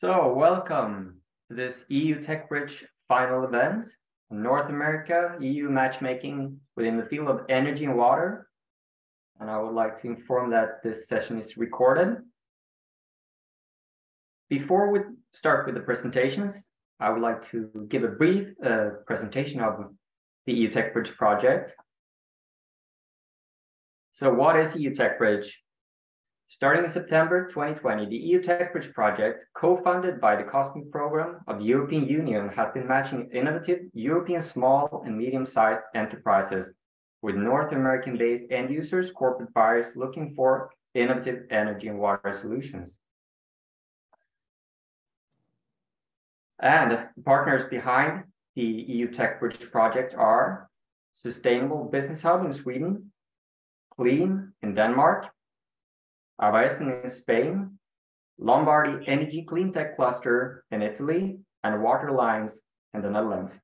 So welcome to this EU Techbridge final event, North America EU matchmaking within the field of energy and water. And I would like to inform that this session is recorded. Before we start with the presentations, I would like to give a brief presentation of the EU Techbridge project. So what is EU Techbridge? Starting in September 2020, the EU Techbridge project, co-funded by the COSME program of the European Union, has been matching innovative European small and medium-sized enterprises with North American-based end users, corporate buyers looking for innovative energy and water solutions. And the partners behind the EU Techbridge project are Sustainable Business Hub in Sweden, Clean in Denmark, 𝗪𝗺𝗲𝗄 in Spain, Lombardy Energy Clean Tech Cluster in Italy, and Water Lines in the Netherlands.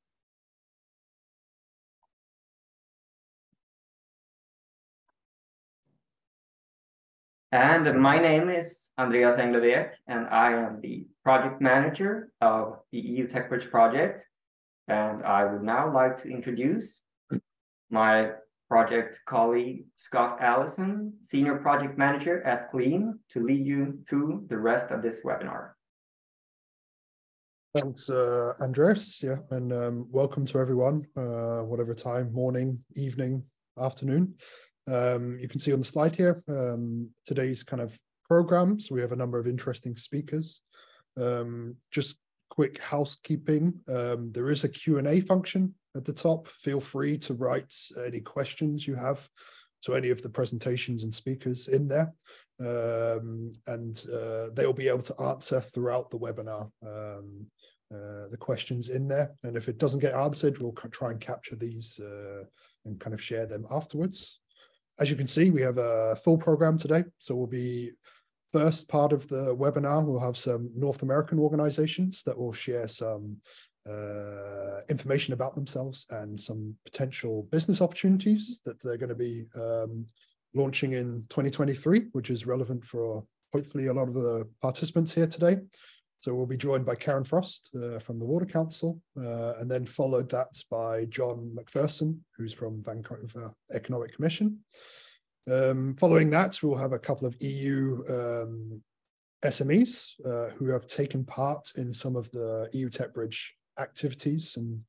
And my name is Andreas Englevek, and I am the project manager of the EU Techbridge project. And I would now like to introduce my project colleague, Scott Allison, Senior Project Manager at Clean, to lead you through the rest of this webinar. Thanks, Andreas. Yeah, and welcome to everyone, whatever time, morning, evening, afternoon. You can see on the slide here, today's kind of program. So we have a number of interesting speakers. Just quick housekeeping. There is a Q&A function at the top. Feel free to write any questions you have to any of the presentations and speakers in there. And they'll be able to answer throughout the webinar the questions in there. And if it doesn't get answered, we'll try and capture these and kind of share them afterwards. As you can see, we have a full program today. So we'll be first part of the webinar, we'll have some North American organizations that will share some information about themselves and some potential business opportunities that they're going to be launching in 2023, which is relevant for hopefully a lot of the participants here today. So we'll be joined by Karen Frost from the Water Council, and then followed that by John McPherson, who's from Vancouver Economic Commission. Following that, we'll have a couple of EU SMEs who have taken part in some of the EU Techbridge activities and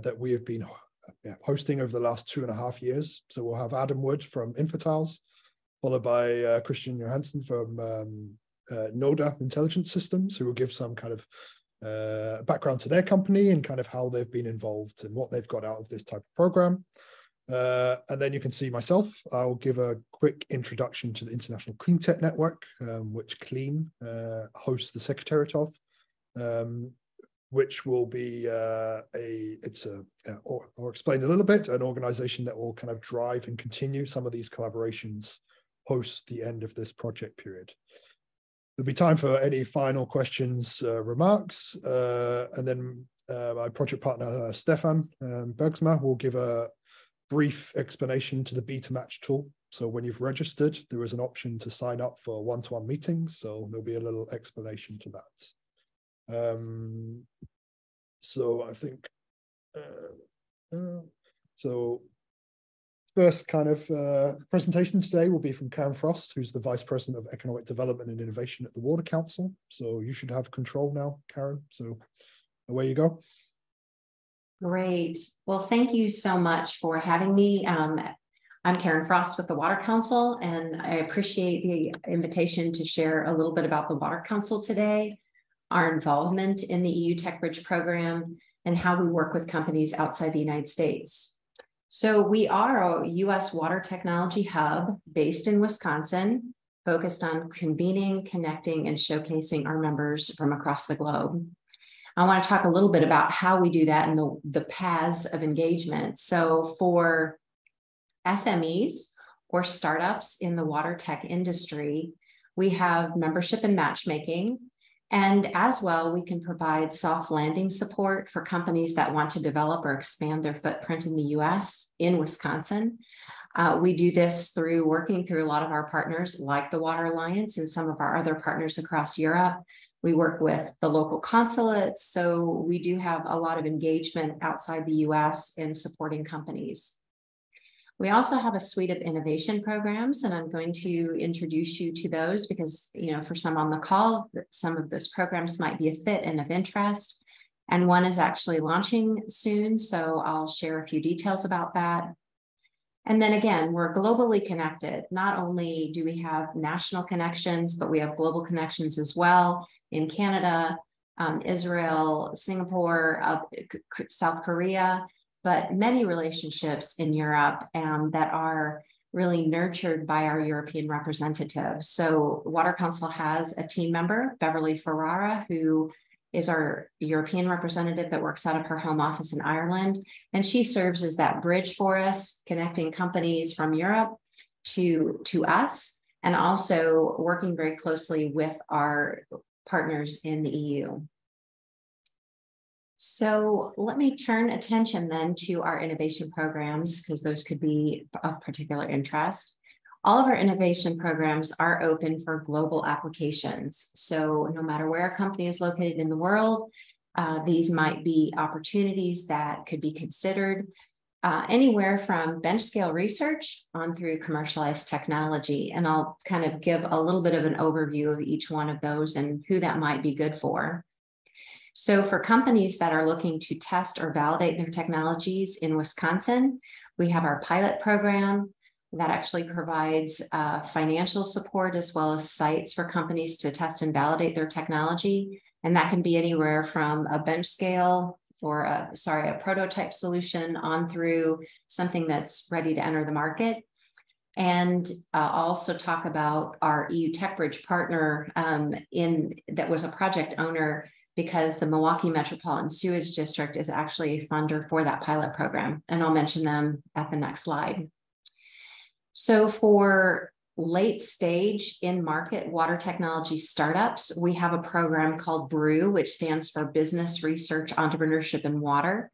that we have been hosting over the last 2.5 years. So we'll have Adam Wood from InfoTiles, followed by Christian Johansson from NODA Intelligence Systems, who will give some kind of background to their company and kind of how they've been involved and what they've got out of this type of program. And then you can see myself. I'll give a quick introduction to the International Clean Tech Network, which Clean hosts the secretariat of, which will be I'll explain a little bit, an organization that will kind of drive and continue some of these collaborations post the end of this project period. There'll be time for any final questions, remarks, and then my project partner, Stefan Bergsma, will give a brief explanation to the beta match tool. So when you've registered, there is an option to sign up for one-to-one meetings. So there'll be a little explanation to that. So I think, so first kind of presentation today will be from Karen Frost, who's the Vice President of Economic Development and Innovation at the Water Council. So you should have control now, Karen. So away you go. Great. Well, thank you so much for having me. I'm Karen Frost with the Water Council, and I appreciate the invitation to share a little bit about the Water Council today, our involvement in the EU Techbridge program, and how we work with companies outside the United States. So we are a U.S. water technology hub based in Wisconsin, focused on convening, connecting, and showcasing our members from across the globe. I want to talk a little bit about how we do that and the paths of engagement. So for SMEs or startups in the water tech industry, we have membership and matchmaking. And as well, we can provide soft landing support for companies that want to develop or expand their footprint in the US in Wisconsin. We do this through working through a lot of our partners like the Water Alliance and some of our other partners across Europe, We work with the local consulates, so we do have a lot of engagement outside the US in supporting companies. We also have a suite of innovation programs, and I'm going to introduce you to those because, for some on the call, some of those programs might be a fit and of interest. And one is actually launching soon, so I'll share a few details about that. And then again, we're globally connected. Not only do we have national connections, but we have global connections as well in Canada, Israel, Singapore, South Korea, but many relationships in Europe that are really nurtured by our European representatives. So Water Council has a team member, Beverly Ferrara, who is our European representative that works out of her home office in Ireland. And she serves as that bridge for us, connecting companies from Europe to us, and also working very closely with our partners in the EU. So let me turn attention then to our innovation programs, because those could be of particular interest. All of our innovation programs are open for global applications. So no matter where a company is located in the world, these might be opportunities that could be considered anywhere from bench scale research on through commercialized technology. And I'll kind of give a little bit of an overview of each one of those and who that might be good for. So for companies that are looking to test or validate their technologies in Wisconsin, we have our pilot program that actually provides financial support as well as sites for companies to test and validate their technology. And that can be anywhere from a bench scale or a prototype solution on through something that's ready to enter the market. And also talk about our EU Techbridge partner that was a project owner, because the Milwaukee Metropolitan Sewage District is actually a funder for that pilot program. And I'll mention them at the next slide. So for late stage in market water technology startups, we have a program called BREW, which stands for Business Research Entrepreneurship in Water.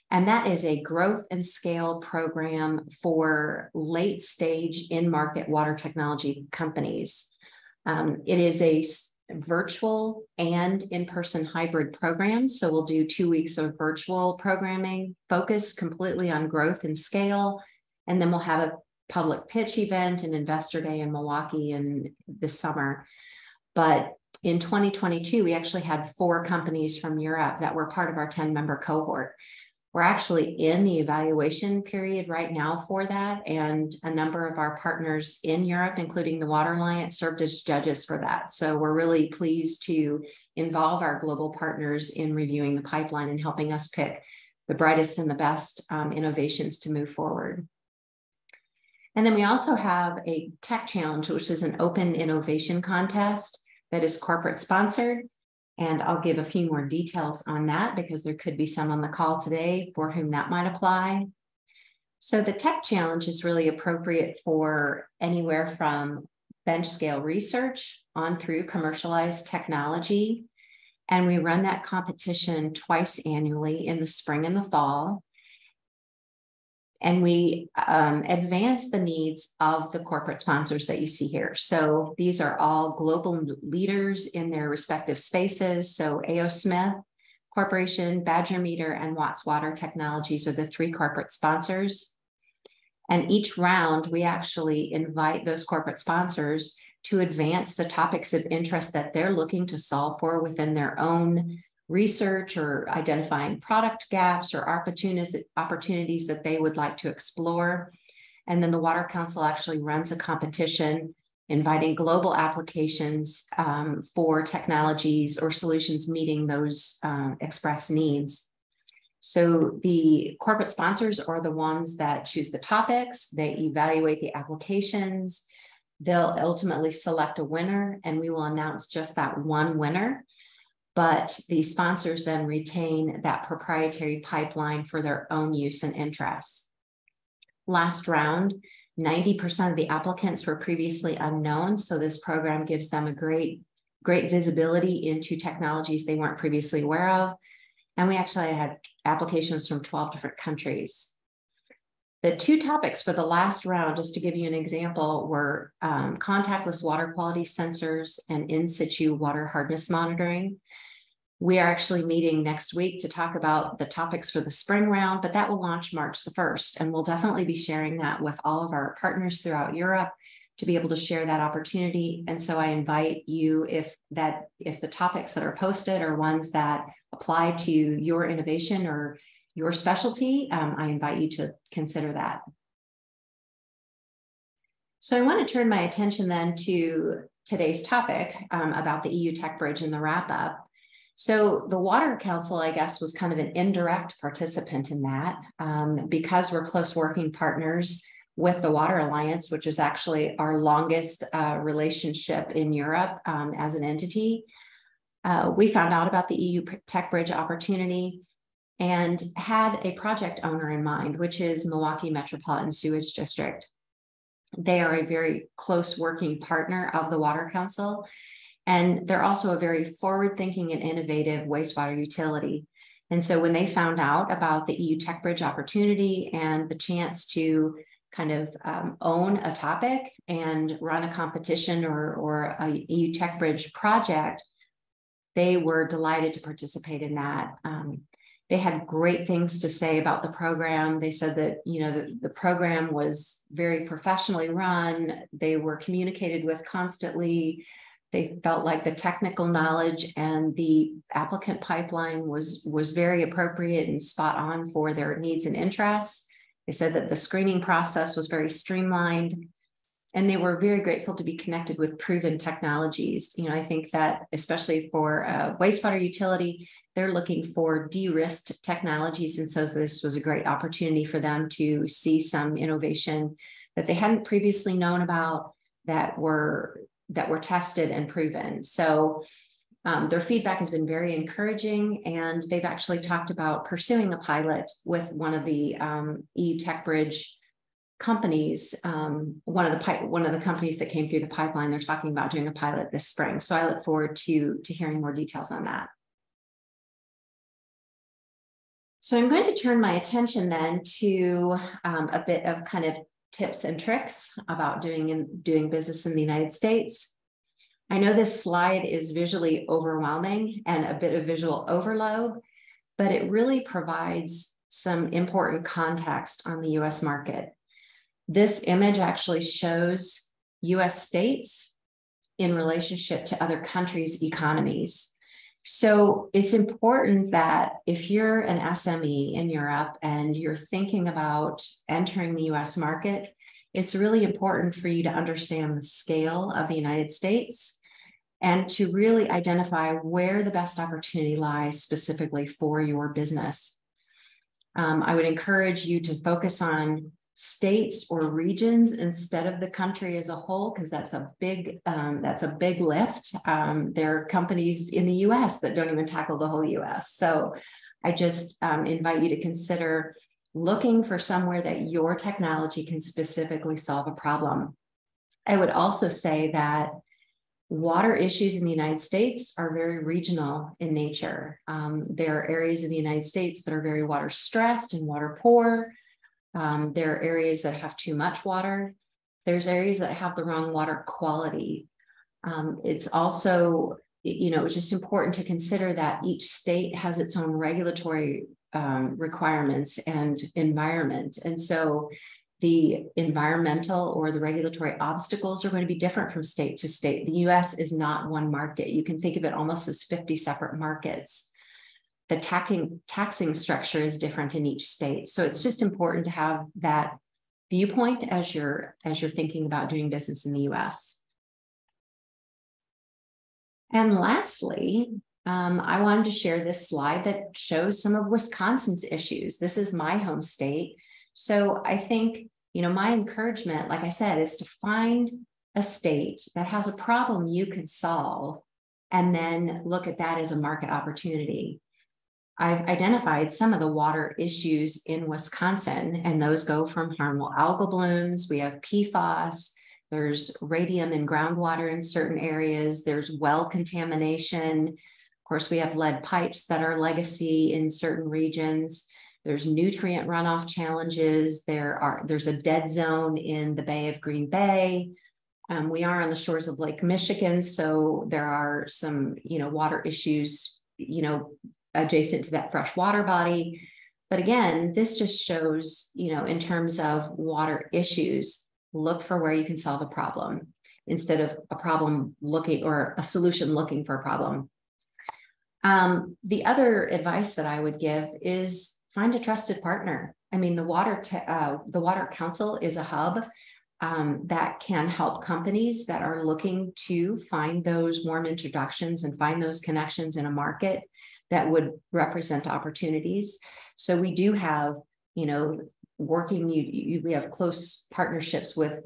And that is a growth and scale program for late stage in market water technology companies. It is a virtual and in-person hybrid program. So we'll do 2 weeks of virtual programming focused completely on growth and scale. And then we'll have a public pitch event and investor day in Milwaukee in this summer. But in 2022, we actually had 4 companies from Europe that were part of our 10-member cohort. We're actually in the evaluation period right now for that, and a number of our partners in Europe, including the Water Alliance, served as judges for that. So we're really pleased to involve our global partners in reviewing the pipeline and helping us pick the brightest and the best innovations to move forward. And then we also have a tech challenge, which is an open innovation contest that is corporate sponsored. And I'll give a few more details on that because there could be some on the call today for whom that might apply. So the tech challenge is really appropriate for anywhere from bench scale research on through commercialized technology. And we run that competition twice annually in the spring and the fall. And we advance the needs of the corporate sponsors that you see here. So these are all global leaders in their respective spaces. So A.O. Smith Corporation, Badger Meter, and Watts Water Technologies are the 3 corporate sponsors. And each round, we actually invite those corporate sponsors to advance the topics of interest that they're looking to solve for within their own research, or identifying product gaps or opportunities that they would like to explore. And then the Water Council actually runs a competition inviting global applications for technologies or solutions meeting those express needs. So the corporate sponsors are the ones that choose the topics, they evaluate the applications, they'll ultimately select a winner, and we will announce just that one winner. But the sponsors then retain that proprietary pipeline for their own use and interests. Last round, 90% of the applicants were previously unknown. So this program gives them a great visibility into technologies they weren't previously aware of. And we actually had applications from 12 different countries. The two topics for the last round, just to give you an example, were contactless water quality sensors and in situ water hardness monitoring. We are actually meeting next week to talk about the topics for the spring round, but that will launch March the 1st. And we'll definitely be sharing that with all of our partners throughout Europe to be able to share that opportunity. And so I invite you, if the topics that are posted are ones that apply to your innovation or your specialty, I invite you to consider that. So I want to turn my attention then to today's topic about the EU Techbridge and the wrap up. So the Water Council, I guess, was kind of an indirect participant in that because we're close working partners with the Water Alliance, which is actually our longest relationship in Europe as an entity. We found out about the EU Techbridge opportunity and had a project owner in mind, which is Milwaukee Metropolitan Sewage District. They are a very close working partner of the Water Council, and they're also a very forward-thinking and innovative wastewater utility. And so when they found out about the EU Techbridge opportunity and the chance to kind of own a topic and run a competition or a EU Techbridge project, they were delighted to participate in that. They had great things to say about the program. They said that, you know, the program was very professionally run. They were communicated with constantly. They felt like the technical knowledge and the applicant pipeline was very appropriate and spot on for their needs and interests. They said that the screening process was very streamlined, and they were very grateful to be connected with proven technologies. You know, I think that especially for a wastewater utility, they're looking for de-risked technologies. And so this was a great opportunity for them to see some innovation that they hadn't previously known about that were tested and proven. So their feedback has been very encouraging, and they've actually talked about pursuing a pilot with one of the EU Techbridge companies, one of the companies that came through the pipeline. They're talking about doing a pilot this spring. So I look forward to hearing more details on that. So I'm going to turn my attention then to a bit of kind of tips and tricks about doing business in the United States. I know this slide is visually overwhelming and a bit of visual overload, but it really provides some important context on the US market. This image actually shows US states in relationship to other countries' economies. So it's important that if you're an SME in Europe and you're thinking about entering the US market, it's really important for you to understand the scale of the United States and to really identify where the best opportunity lies specifically for your business. I would encourage you to focus on states or regions instead of the country as a whole, because that's a big lift. There are companies in the US that don't even tackle the whole US. So I just invite you to consider looking for somewhere that your technology can specifically solve a problem. I would also say that water issues in the United States are very regional in nature. There are areas in the United States that are very water stressed and water poor. There are areas that have too much water. There's areas that have the wrong water quality. It's also, it's just important to consider that each state has its own regulatory requirements and environment. And so the environmental or the regulatory obstacles are going to be different from state to state. The US is not one market. You can think of it almost as 50 separate markets. The taxing structure is different in each state. So it's just important to have that viewpoint as you're thinking about doing business in the US. And lastly, I wanted to share this slide that shows some of Wisconsin's issues. This is my home state. So I think, my encouragement, like I said, is to find a state that has a problem you could solve and then look at that as a market opportunity. I've identified some of the water issues in Wisconsin, and those go from harmful algal blooms. We have PFAS. There's radium in groundwater in certain areas. There's well contamination. Of course, we have lead pipes that are legacy in certain regions. There's nutrient runoff challenges. There's a dead zone in the Bay of Green Bay. We are on the shores of Lake Michigan, so there are some, water issues, adjacent to that fresh water body. But again, this just shows, in terms of water issues, look for where you can solve a problem instead of a problem looking or a solution looking for a problem. The other advice that I would give is find a trusted partner. I mean, the Water Council is a hub that can help companies that are looking to find those warm introductions and find those connections in a market that would represent opportunities. So we do have, we have close partnerships with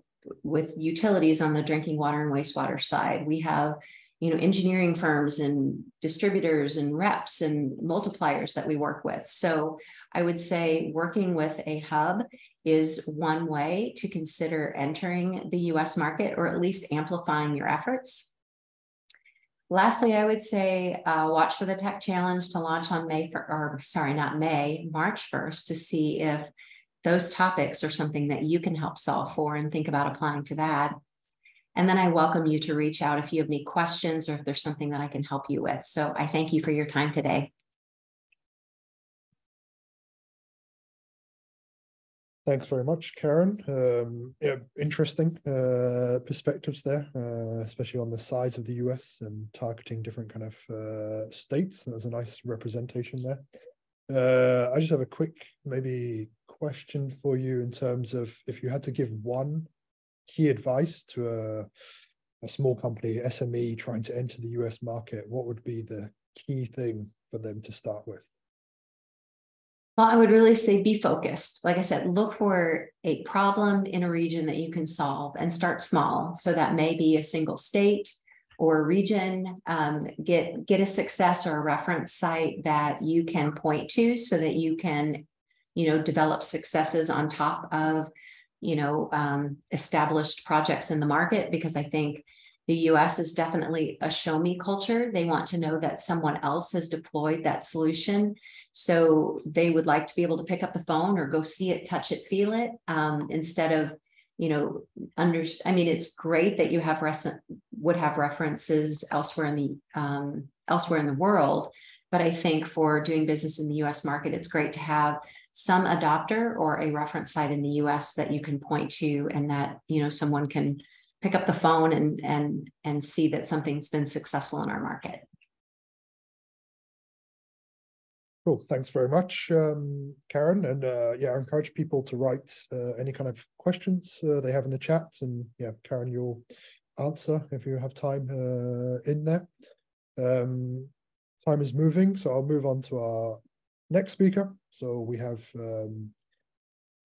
utilities on the drinking water and wastewater side. We have, engineering firms and distributors and reps and multipliers that we work with. So I would say working with a hub is one way to consider entering the US market, or at least amplifying your efforts. Lastly, I would say watch for the Tech Challenge to launch on March 1st, to see if those topics are something that you can help solve for and think about applying to that. And then I welcome you to reach out if you have any questions or if there's something that I can help you with. So I thank you for your time today. Thanks very much, Karen. Yeah, interesting perspectives there, especially on the size of the US and targeting different kind of states. That was a nice representation there. I just have a quick maybe question for you in terms of if you had to give one key advice to a small company, SME, trying to enter the US market, what would be the key thing for them to start with? Well, I would really say be focused. Like I said, look for a problem in a region that you can solve and start small. So that may be a single state or a region. Get a success or a reference site that you can point to so that you can, develop successes on top of, established projects in the market, because I think the US is definitely a show me culture. They want to know that someone else has deployed that solution. So they would like to be able to pick up the phone or go see it, touch it, feel it, instead of, it's great that you would have references elsewhere in the world. But I think for doing business in the US market, it's great to have some adopter or a reference site in the US that you can point to, and that, someone can pick up the phone and see that something's been successful in our market. Cool. Thanks very much, Karen. And yeah, I encourage people to write any kind of questions they have in the chat. And yeah, Karen, you'll answer if you have time in there. Time is moving, so I'll move on to our next speaker. So we have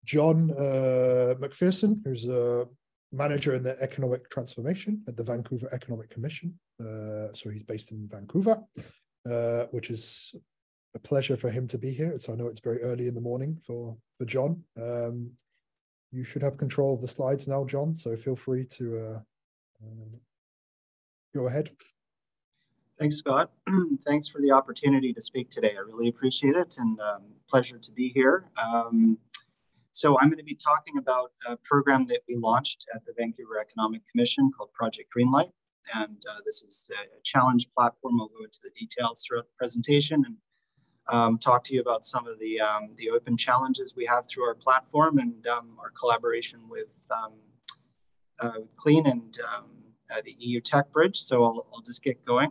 John McPherson, who's a manager in the economic transformation at the Vancouver Economic Commission. So he's based in Vancouver, which is a pleasure for him to be here. So I know it's very early in the morning for John. You should have control of the slides now, John, so feel free to go ahead. Thanks, Scott. Thanks for the opportunity to speak today. I really appreciate it, and pleasure to be here. So I'm going to be talking about a program that we launched at the Vancouver Economic Commission called Project Greenlight. And this is a challenge platform. I'll go into the details throughout the presentation and talk to you about some of the open challenges we have through our platform and our collaboration with Clean and the EU Techbridge. So I'll just get going.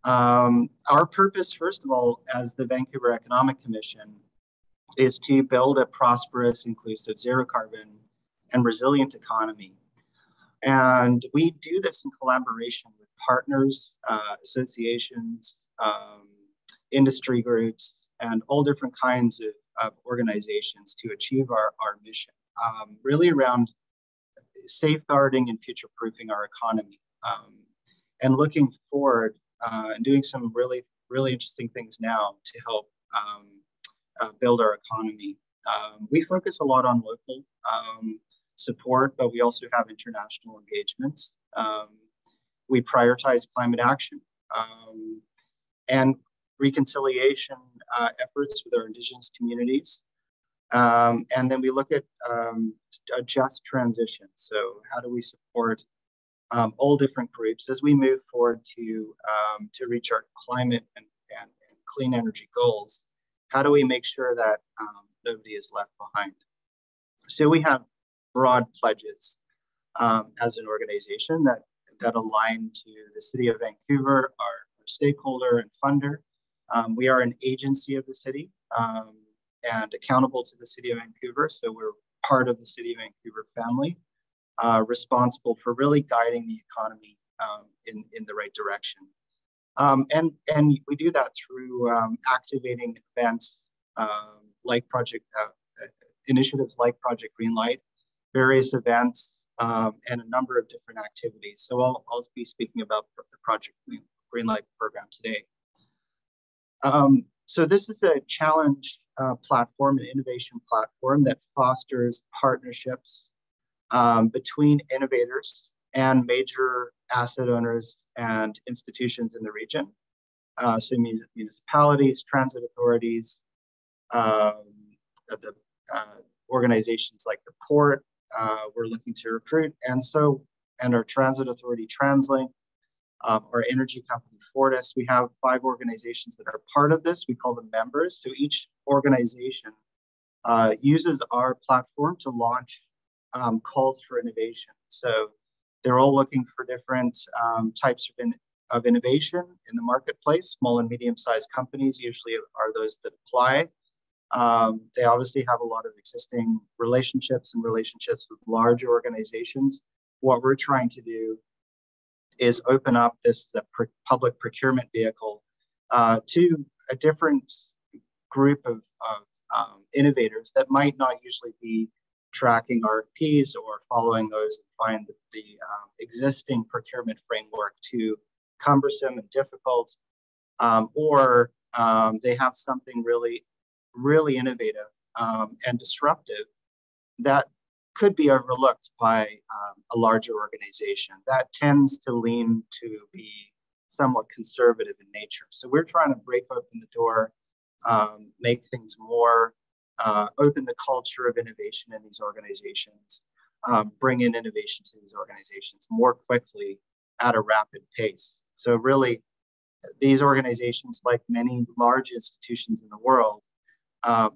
Our purpose, first of all, as the Vancouver Economic Commission, is to build a prosperous, inclusive, zero carbon and resilient economy. And we do this in collaboration with partners, associations, industry groups, and all different kinds of organizations to achieve our mission, really around safeguarding and future-proofing our economy, and looking forward and doing some really, really interesting things now to help build our economy. We focus a lot on local support, but we also have international engagements. We prioritize climate action. And reconciliation efforts with our Indigenous communities. And then we look at a just transition. So how do we support all different groups as we move forward to reach our climate and clean energy goals? How do we make sure that nobody is left behind? So we have broad pledges as an organization that align to the City of Vancouver, our stakeholder and funder. We are an agency of the city and accountable to the City of Vancouver. So we're part of the City of Vancouver family, responsible for really guiding the economy in the right direction. And we do that through activating events like initiatives like Project Greenlight, various events, and a number of different activities. So I'll be speaking about the Project Greenlight program today. So this is a challenge platform, an innovation platform that fosters partnerships between innovators and major asset owners and institutions in the region. So municipalities, transit authorities, the organizations like the port, we're looking to recruit, and our transit authority, TransLink, our energy company, Fortis. We have 5 organizations that are part of this. We call them members. So each organization uses our platform to launch calls for innovation. So they're all looking for different types of innovation in the marketplace. Small and medium-sized companies usually are those that apply. They obviously have a lot of existing relationships with larger organizations. What we're trying to do is open up this public procurement vehicle to a different group of innovators that might not usually be tracking RFPs or following those and find the existing procurement framework too cumbersome and difficult, or they have something really innovative and disruptive that could be overlooked by a larger organization that tends to lean to be somewhat conservative in nature. So we're trying to break open the door, make things more, open the culture of innovation in these organizations, bring in innovation to these organizations more quickly at a rapid pace. So really, these organizations, like many large institutions in the world,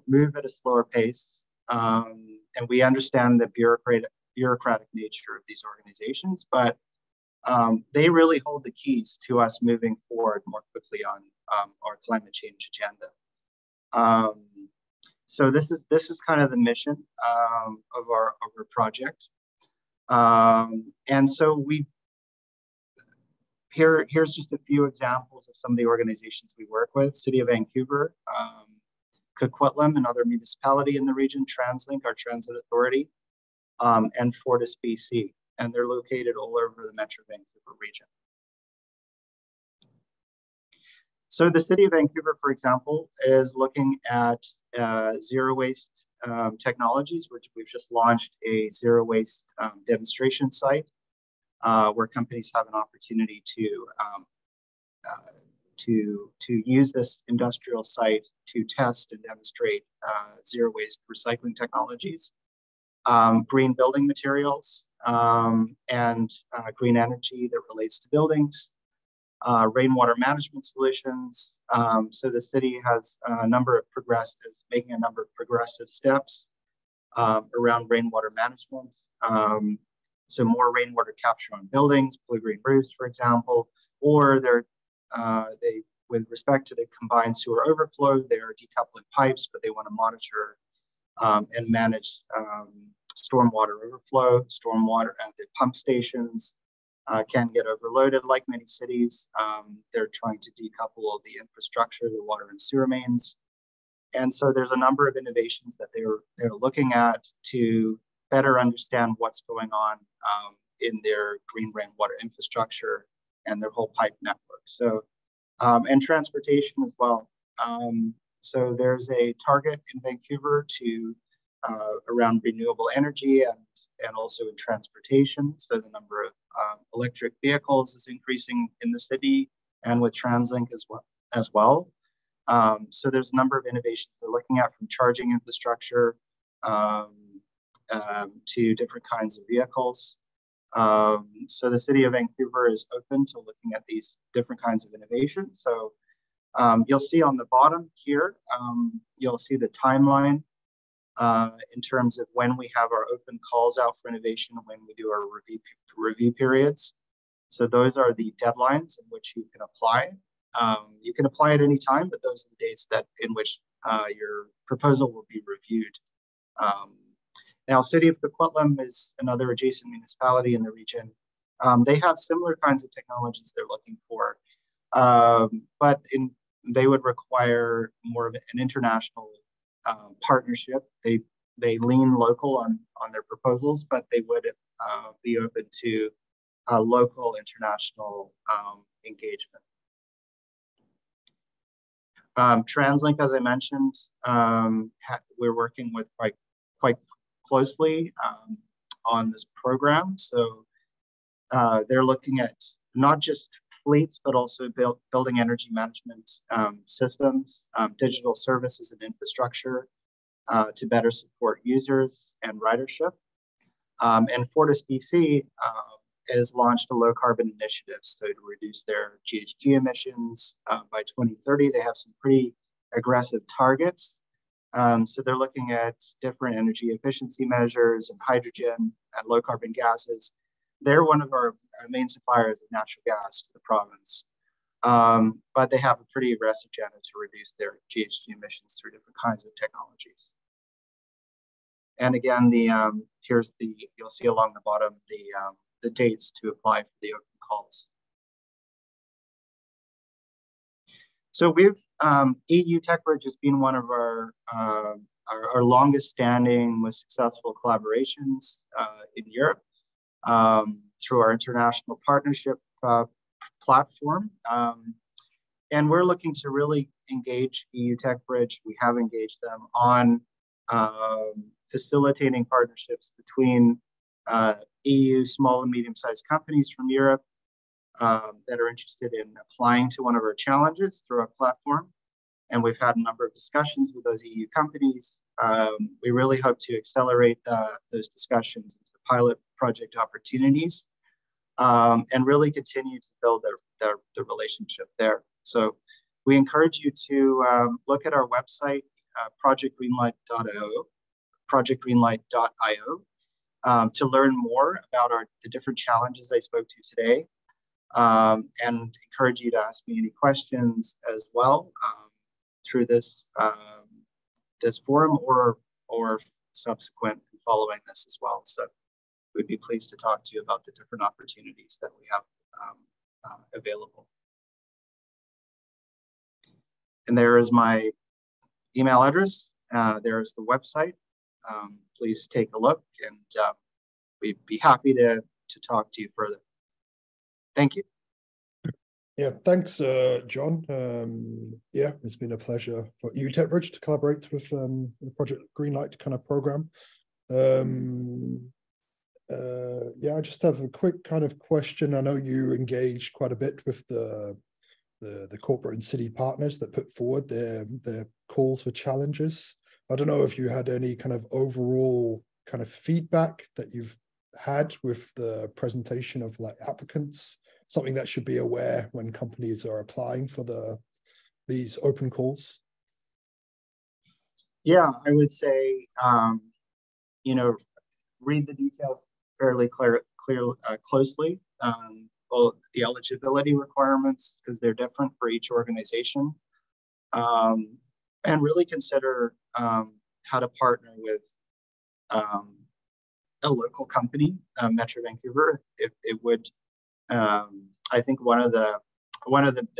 move at a slower pace. And we understand the bureaucratic nature of these organizations, but they really hold the keys to us moving forward more quickly on our climate change agenda. So this is kind of the mission of our project. And so here's just a few examples of some of the organizations we work with: City of Vancouver, 𝗀𝗄𝗏 and other municipality in the region, TransLink, our transit authority, and Fortis BC, and they're located all over the Metro Vancouver region. So the City of Vancouver, for example, is looking at zero waste technologies, which we've just launched a zero waste demonstration site where companies have an opportunity to use this industrial site to test and demonstrate zero waste recycling technologies, green building materials, and green energy that relates to buildings, rainwater management solutions. So the city has making a number of progressive steps around rainwater management. So more rainwater capture on buildings, blue-green roofs, for example, or with respect to the combined sewer overflow, they're decoupling pipes, but they want to monitor and manage stormwater overflow. Stormwater at the pump stations can get overloaded, like many cities. They're trying to decouple all the infrastructure, the water and sewer mains. And so there's a number of innovations that they're looking at to better understand what's going on in their green rainwater infrastructure and their whole pipe network. So, and transportation as well. So there's a target in Vancouver to around renewable energy and also in transportation. So the number of electric vehicles is increasing in the city and with TransLink as well. So there's a number of innovations they're looking at, from charging infrastructure to different kinds of vehicles. So the city of Vancouver is open to looking at these different kinds of innovations. So you'll see on the bottom here, you'll see the timeline in terms of when we have our open calls out for innovation and when we do our review periods. So those are the deadlines in which you can apply. You can apply at any time, but those are the dates in which your proposal will be reviewed. Now, City of 𝗂𝘁𝗵 is another adjacent municipality in the region. They have similar kinds of technologies they're looking for, but they would require more of an international partnership. They lean local on their proposals, but they would be open to local international engagement. TransLink, as I mentioned, we're working with quite closely on this program. So they're looking at not just fleets, but also building energy management systems, digital services and infrastructure to better support users and ridership. And FortisBC has launched a low carbon initiative, so to reduce their GHG emissions by 2030. They have some pretty aggressive targets. So they're looking at different energy efficiency measures and hydrogen and low carbon gases. They're one of our main suppliers of natural gas to the province, but they have a pretty aggressive agenda to reduce their GHG emissions through different kinds of technologies. And again, you'll see along the bottom the dates to apply for the open calls. So we've EU Techbridge has been one of our longest standing, most successful collaborations in Europe through our international partnership platform. And we're looking to really engage EU Techbridge. We have engaged them on facilitating partnerships between EU small and medium-sized companies from Europe that are interested in applying to one of our challenges through our platform. And we've had a number of discussions with those EU companies. We really hope to accelerate those discussions into pilot project opportunities and really continue to build the relationship there. So we encourage you to look at our website, projectgreenlight.io, to learn more about the different challenges I spoke to today, and encourage you to ask me any questions as well through this forum or subsequent following this as well. So we'd be pleased to talk to you about the different opportunities that we have available. And there is my email address. There is the website. Please take a look, and we'd be happy to talk to you further. Thank you. Yeah, thanks, John. Yeah, it's been a pleasure for EU Techbridge to collaborate with the Project Greenlight kind of program. Yeah, I just have a quick kind of question. I know you engaged quite a bit with the corporate and city partners that put forward their calls for challenges. I don't know if you had any kind of overall kind of feedback that you've had with the presentation of like applicants, something that should be aware when companies are applying for these open calls. Yeah, I would say, read the details fairly closely. Well, the eligibility requirements, because they're different for each organization, and really consider how to partner with a local company, Metro Vancouver. It would, I think one of the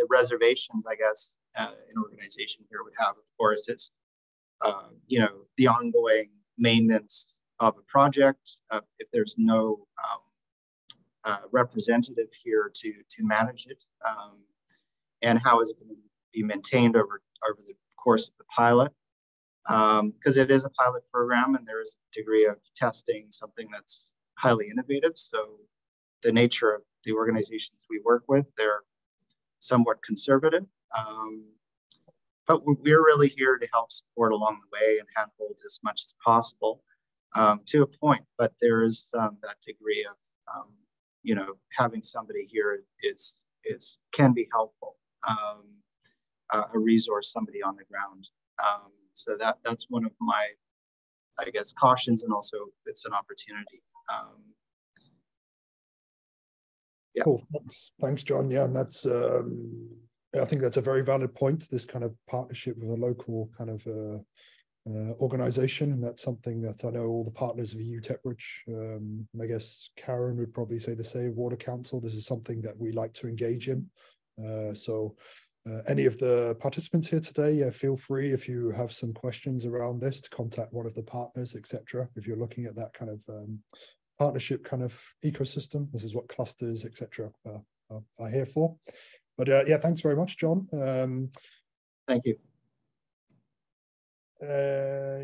reservations, I guess, an organization here would have, of course, is the ongoing maintenance of a project. If there's no representative here to manage it, and how is it going to be maintained over the course of the pilot, because it is a pilot program and there is a degree of testing, something that's highly innovative. So the nature of the organizations we work with, they're somewhat conservative, but we're really here to help support along the way and handhold as much as possible to a point. But there is that degree of, you know, having somebody here can be helpful, a resource, somebody on the ground. So that's one of my, I guess, cautions, and also it's an opportunity. Yeah. Cool. Thanks, John. Yeah, and that's I think that's a very valid point. This kind of partnership with a local kind of organization, and that's something that I know all the partners of EU Techbridge, I guess Karen would probably say the same. Water Council. This is something that we like to engage in. So any of the participants here today, feel free, if you have some questions around this, to contact one of the partners, etc. If you're looking at that kind of partnership kind of ecosystem, this is what clusters, etc. are here for. But yeah, thanks very much, John. Thank you.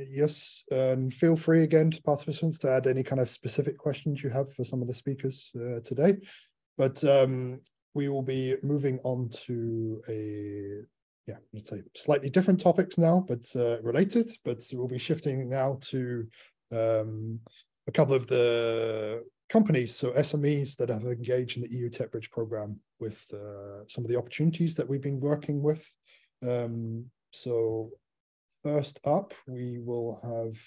Yes, and feel free again to participants to add any kind of specific questions you have for some of the speakers today. But we will be moving on to let's say slightly different topics now, but related. But we'll be shifting now to a couple of the companies, so SMEs that have engaged in the EU Techbridge program with some of the opportunities that we've been working with. So first up, we will have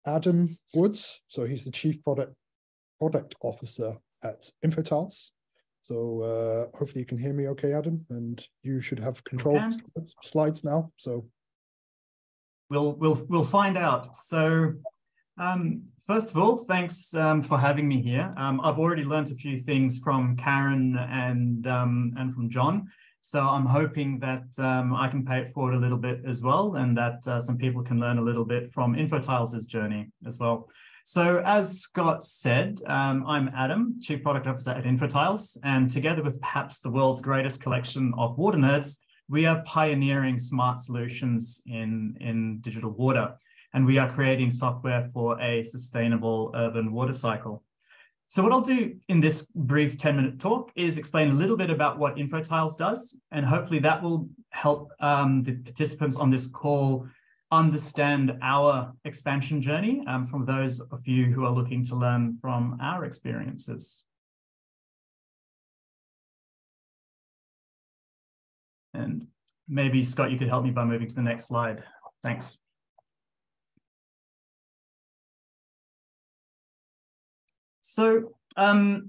Adam Woods. So he's the Chief Product Officer at InfoTiles. So hopefully you can hear me okay, Adam, and you should have control slides now. So we'll find out. So first of all, thanks for having me here. I've already learned a few things from Karen and from John. So I'm hoping that I can pay it forward a little bit as well, and that some people can learn a little bit from InfoTiles' journey as well. So as Scott said, I'm Adam, Chief Product Officer at InfoTiles, and together with perhaps the world's greatest collection of water nerds, we are pioneering smart solutions in digital water, and we are creating software for a sustainable urban water cycle. So what I'll do in this brief 10-minute talk is explain a little bit about what InfoTiles does, and hopefully that will help the participants on this call understand our expansion journey from those of you who are looking to learn from our experiences. And maybe, Scott, you could help me by moving to the next slide. Thanks. So what's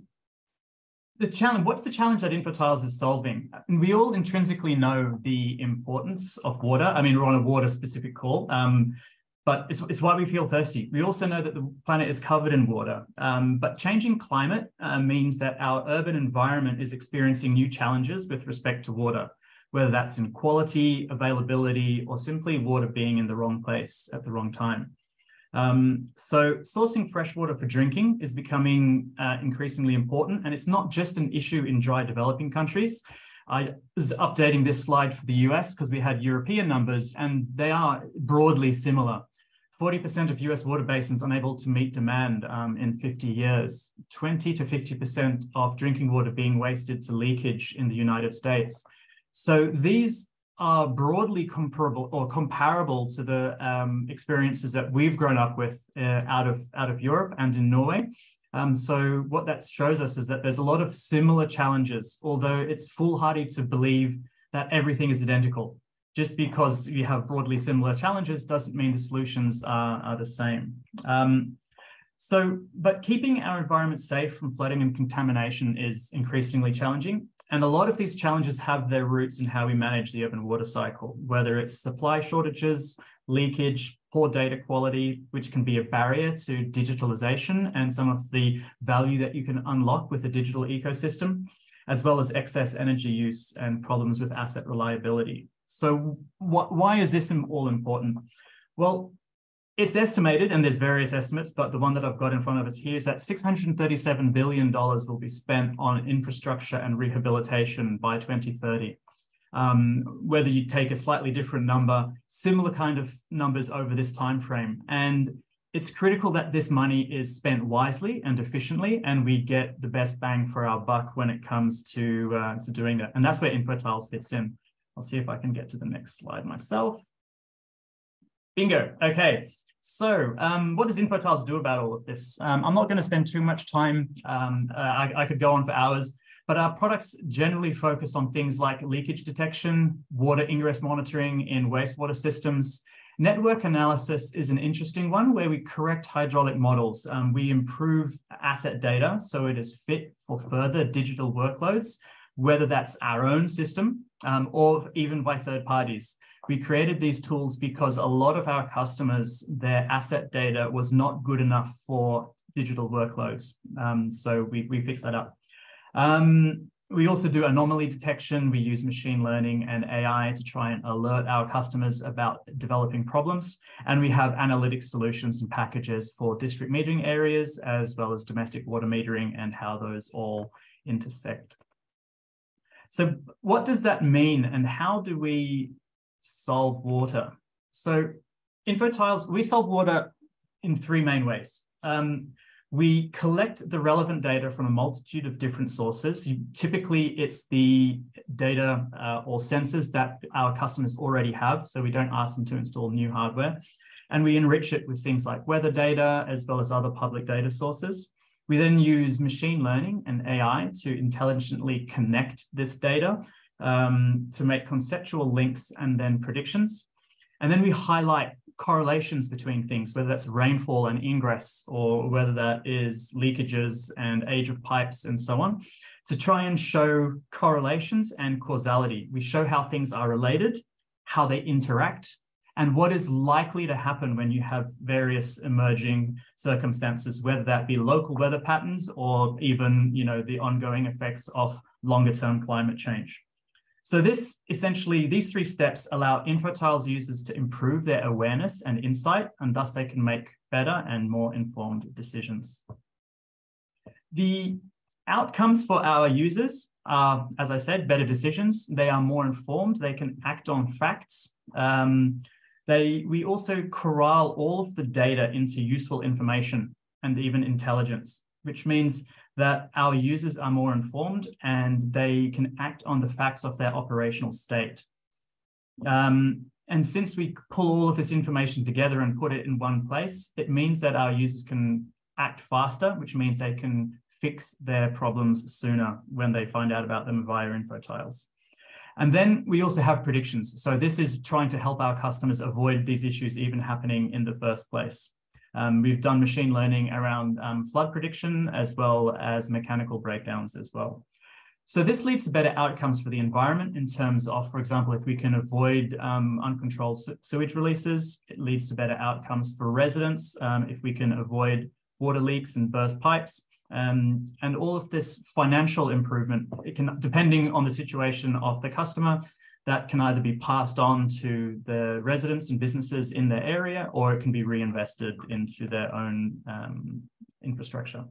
the challenge that InfoTiles is solving? And we all intrinsically know the importance of water. I mean, we're on a water specific call, but it's why we feel thirsty. We also know that the planet is covered in water, but changing climate means that our urban environment is experiencing new challenges with respect to water, whether that's in quality, availability, or simply water being in the wrong place at the wrong time. So sourcing fresh water for drinking is becoming increasingly important, and it's not just an issue in dry developing countries. I was updating this slide for the US because we had European numbers, and they are broadly similar. 40% of US water basins unable to meet demand in 50 years, 20 to 50% of drinking water being wasted to leakage in the United States. So these are broadly comparable to the experiences that we've grown up with out of Europe and in Norway. So what that shows us is that there's a lot of similar challenges, although it's foolhardy to believe that everything is identical. Just because you have broadly similar challenges doesn't mean the solutions are the same. But keeping our environment safe from flooding and contamination is increasingly challenging. And a lot of these challenges have their roots in how we manage the urban water cycle, whether it's supply shortages, leakage, poor data quality, which can be a barrier to digitalization and some of the value that you can unlock with a digital ecosystem, as well as excess energy use and problems with asset reliability. So why is this all important? Well, it's estimated, and there's various estimates, but the one that I've got in front of us here is that $637 billion will be spent on infrastructure and rehabilitation by 2030. Whether you take a slightly different number, similar kind of numbers over this time frame. And it's critical that this money is spent wisely and efficiently, and we get the best bang for our buck when it comes to doing that. And that's where InfoTiles fits in. I'll see if I can get to the next slide myself. Bingo. Okay. So what does InfoTiles do about all of this? I'm not going to spend too much time. I could go on for hours, but our products generally focus on things like leakage detection, water ingress monitoring in wastewater systems. Network analysis is an interesting one where we correct hydraulic models. We improve asset data so it is fit for further digital workloads, whether that's our own system or even by third parties. We created these tools because a lot of our customers, their asset data was not good enough for digital workloads. So we fixed that up. We also do anomaly detection. We use machine learning and AI to try and alert our customers about developing problems. And we have analytic solutions and packages for district metering areas, as well as domestic water metering and how those all intersect. So what does that mean and how do we solve water? So InfoTiles, we solve water in three main ways. We collect the relevant data from a multitude of different sources. Typically, it's the data or sensors that our customers already have, so we don't ask them to install new hardware. And we enrich it with things like weather data, as well as other public data sources. We then use machine learning and AI to intelligently connect this data to make conceptual links and then predictions. And then we highlight correlations between things, whether that's rainfall and ingress, or whether that is leakages and age of pipes and so on, to try and show correlations and causality. We show how things are related, how they interact, and what is likely to happen when you have various emerging circumstances, whether that be local weather patterns or even, the ongoing effects of longer-term climate change. So this essentially, these three steps allow InfoTiles users to improve their awareness and insight, and thus they can make better and more informed decisions. The outcomes for our users are, as I said, better decisions. They are more informed. They can act on facts. We also corral all of the data into useful information and even intelligence, which means that our users are more informed and they can act on the facts of their operational state. And since we pull all of this information together and put it in one place, it means that our users can act faster, which means they can fix their problems sooner when they find out about them via InfoTiles. And then we also have predictions. So this is trying to help our customers avoid these issues even happening in the first place. We've done machine learning around flood prediction, as well as mechanical breakdowns as well. So this leads to better outcomes for the environment in terms of, for example, if we can avoid uncontrolled sewage releases, it leads to better outcomes for residents. If we can avoid water leaks and burst pipes, and all of this financial improvement, it can, depending on the situation of the customer, that can either be passed on to the residents and businesses in their area, or it can be reinvested into their own infrastructure.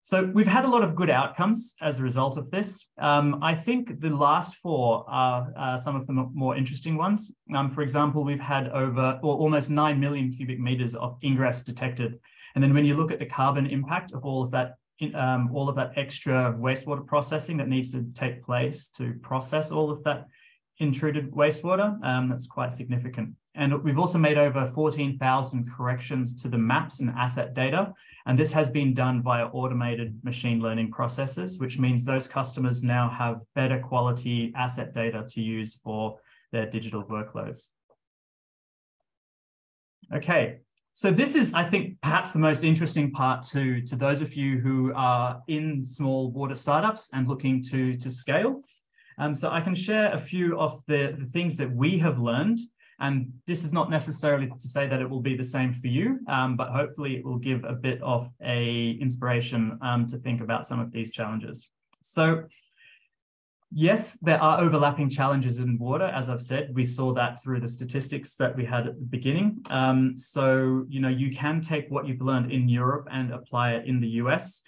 So we've had a lot of good outcomes as a result of this. I think the last four are some of the more interesting ones. For example, we've had almost 9 million cubic meters of ingress detected. And then when you look at the carbon impact of all of that extra wastewater processing that needs to take place to process all of that intruded wastewater, that's quite significant. And we've also made over 14,000 corrections to the maps and asset data. And this has been done via automated machine learning processes, which means those customers now have better quality asset data to use for their digital workloads. Okay, so this is, I think, perhaps the most interesting part to those of you who are in small water startups and looking to scale. So I can share a few of the things that we have learned, and this is not necessarily to say that it will be the same for you, but hopefully it will give a bit of a inspiration to think about some of these challenges. So yes, there are overlapping challenges in water. As I've said, we saw that through the statistics that we had at the beginning. So, you can take what you've learned in Europe and apply it in the US.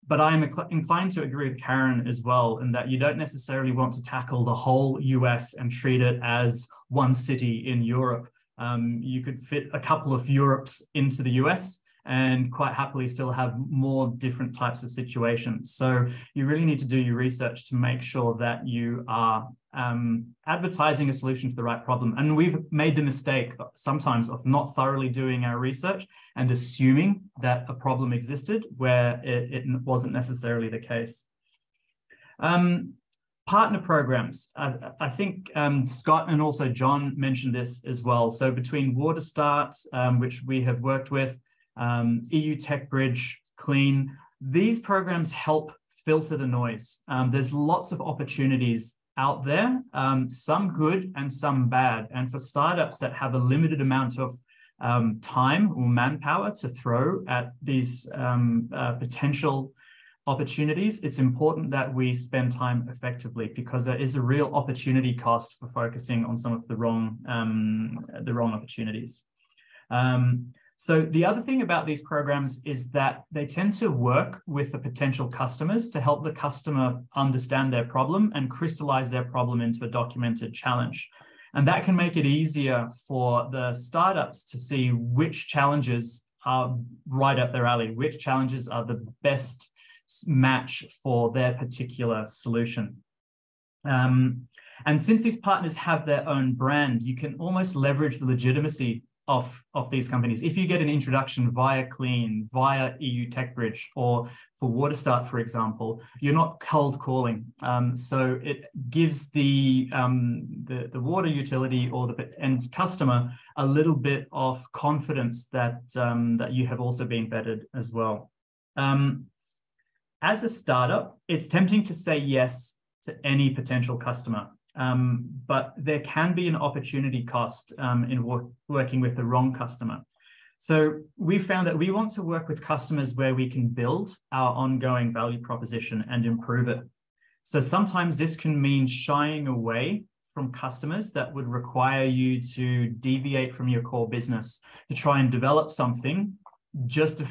But I'm inclined to agree with Karen as well, in that you don't necessarily want to tackle the whole US and treat it as one city in Europe. You could fit a couple of Europes into the US and quite happily still have more different types of situations. So you really need to do your research to make sure that you are advertising a solution to the right problem. And we've made the mistake sometimes of not thoroughly doing our research and assuming that a problem existed where it wasn't necessarily the case. Partner programs. I think Scott and also John mentioned this as well. So between WaterStart, which we have worked with, EU Techbridge, Clean, these programs help filter the noise. There's lots of opportunities out there, some good and some bad. And for startups that have a limited amount of time or manpower to throw at these potential opportunities, it's important that we spend time effectively, because there is a real opportunity cost for focusing on some of the wrong opportunities. So the other thing about these programs is that they tend to work with the potential customers to help the customer understand their problem and crystallize their problem into a documented challenge. And that can make it easier for the startups to see which challenges are right up their alley, which challenges are the best match for their particular solution. And since these partners have their own brand, you can almost leverage the legitimacy of these companies. If you get an introduction via Clean, via EU Techbridge, or for WaterStart, for example, you're not cold calling. So it gives the water utility or the end customer a little bit of confidence that, that you have also been vetted as well. As a startup, it's tempting to say yes to any potential customer. But there can be an opportunity cost in working with the wrong customer. So we found that we want to work with customers where we can build our ongoing value proposition and improve it. So sometimes this can mean shying away from customers that would require you to deviate from your core business to try and develop something just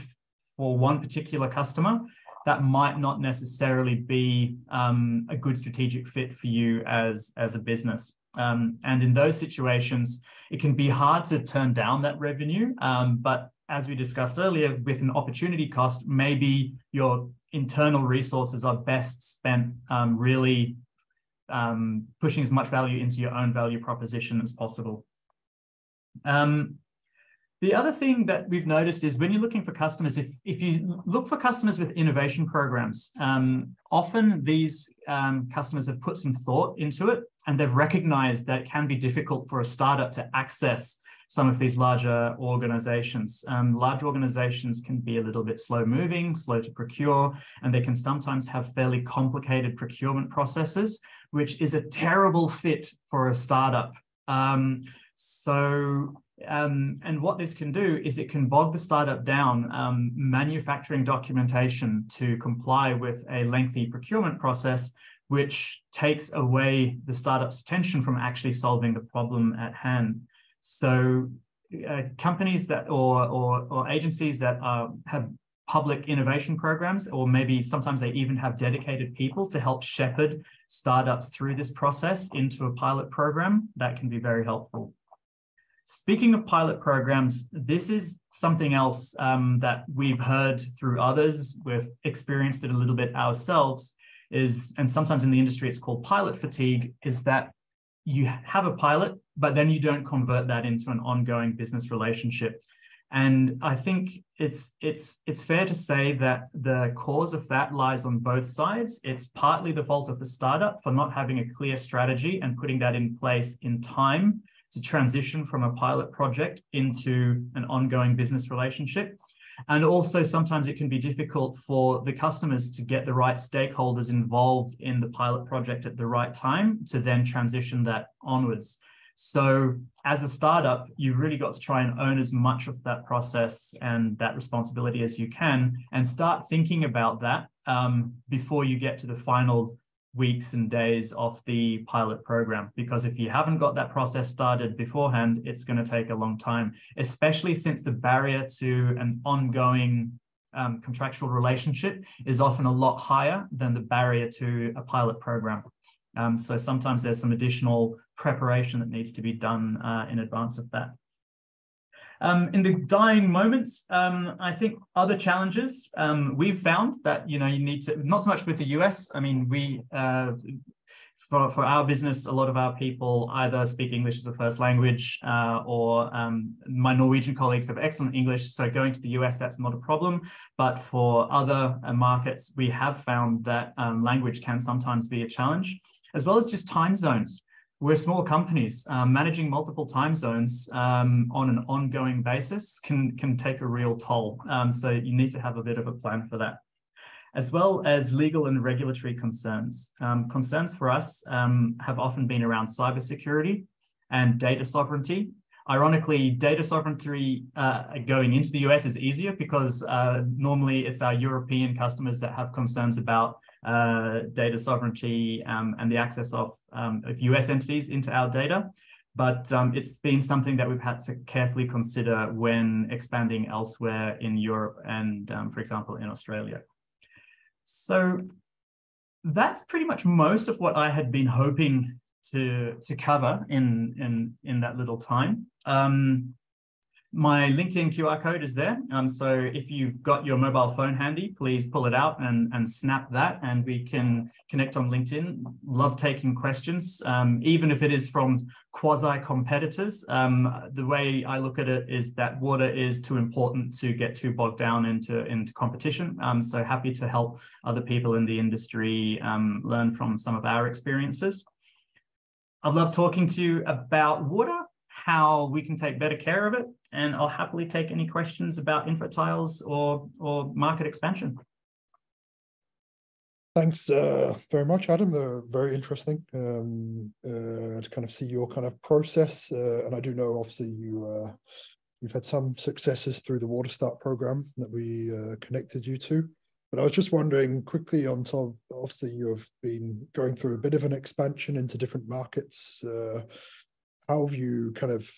for one particular customer that might not necessarily be a good strategic fit for you as a business. And in those situations, it can be hard to turn down that revenue. But as we discussed earlier, with an opportunity cost, maybe your internal resources are best spent really pushing as much value into your own value proposition as possible. The other thing that we've noticed is when you're looking for customers, if you look for customers with innovation programs, often these customers have put some thought into it, and they've recognized that it can be difficult for a startup to access some of these larger organizations. Large organizations can be a little bit slow moving, slow to procure, and they can sometimes have fairly complicated procurement processes, which is a terrible fit for a startup. And what this can do is it can bog the startup down, manufacturing documentation to comply with a lengthy procurement process, which takes away the startup's attention from actually solving the problem at hand. So companies that or agencies that have public innovation programs, or maybe sometimes they even have dedicated people to help shepherd startups through this process into a pilot program, that can be very helpful. Speaking of pilot programs, this is something else that we've heard through others. We've experienced it a little bit ourselves, and sometimes in the industry it's called pilot fatigue, is that you have a pilot, but then you don't convert that into an ongoing business relationship. And I think it's fair to say that the cause of that lies on both sides. It's partly the fault of the startup for not having a clear strategy and putting that in place in time to transition from a pilot project into an ongoing business relationship. And also sometimes it can be difficult for the customers to get the right stakeholders involved in the pilot project at the right time to then transition that onwards. So as a startup, you really got to try and own as much of that process and that responsibility as you can, and start thinking about that before you get to the final weeks and days of the pilot program. Because if you haven't got that process started beforehand, it's going to take a long time, especially since the barrier to an ongoing contractual relationship is often a lot higher than the barrier to a pilot program. So sometimes there's some additional preparation that needs to be done in advance of that. In the dying moments, I think other challenges, we've found that, you need to, not so much with the US, I mean, for our business, a lot of our people either speak English as a first language or my Norwegian colleagues have excellent English, so going to the US, that's not a problem. But for other markets, we have found that language can sometimes be a challenge, as well as just time zones. We're small companies. Managing multiple time zones on an ongoing basis can take a real toll. So you need to have a bit of a plan for that, as well as legal and regulatory concerns. Concerns for us have often been around cybersecurity and data sovereignty. Ironically, data sovereignty going into the US is easier because normally it's our European customers that have concerns about data sovereignty and the access of US entities into our data. But it's been something that we've had to carefully consider when expanding elsewhere in Europe and, for example, in Australia. So that's pretty much most of what I had been hoping to cover in that little time. My LinkedIn QR code is there. So if you've got your mobile phone handy, please pull it out and snap that, and we can connect on LinkedIn. Love taking questions, even if it is from quasi-competitors. The way I look at it is that water is too important to get too bogged down into competition. So happy to help other people in the industry learn from some of our experiences. I've loved talking to you about water, how we can take better care of it, and I'll happily take any questions about InfoTiles or market expansion. Thanks very much, Adam. Very interesting to kind of see your kind of process. And I do know, obviously, you've had some successes through the Water Start program that we connected you to. But I was just wondering quickly on top, obviously, you have been going through a bit of an expansion into different markets. How have you kind of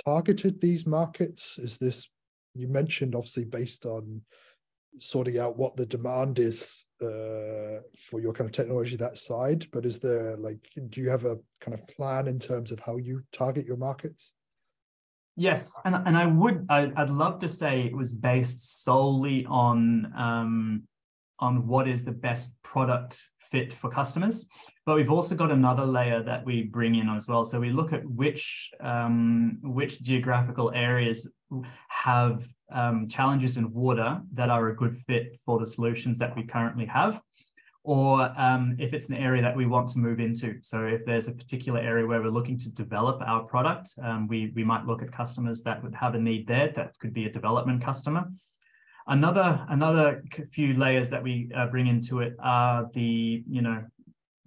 targeted these markets? Is this, you mentioned obviously based on sorting out what the demand is for your kind of technology, that side, but is there do you have a kind of plan in terms of how you target your markets? Yes, and I'd love to say it was based solely on what is the best product fit for customers, but we've also got another layer that we bring in as well. So we look at which geographical areas have challenges in water that are a good fit for the solutions that we currently have, or if it's an area that we want to move into. So if there's a particular area where we're looking to develop our product, we might look at customers that would have a need there. That could be a development customer. Another few layers that we bring into it are the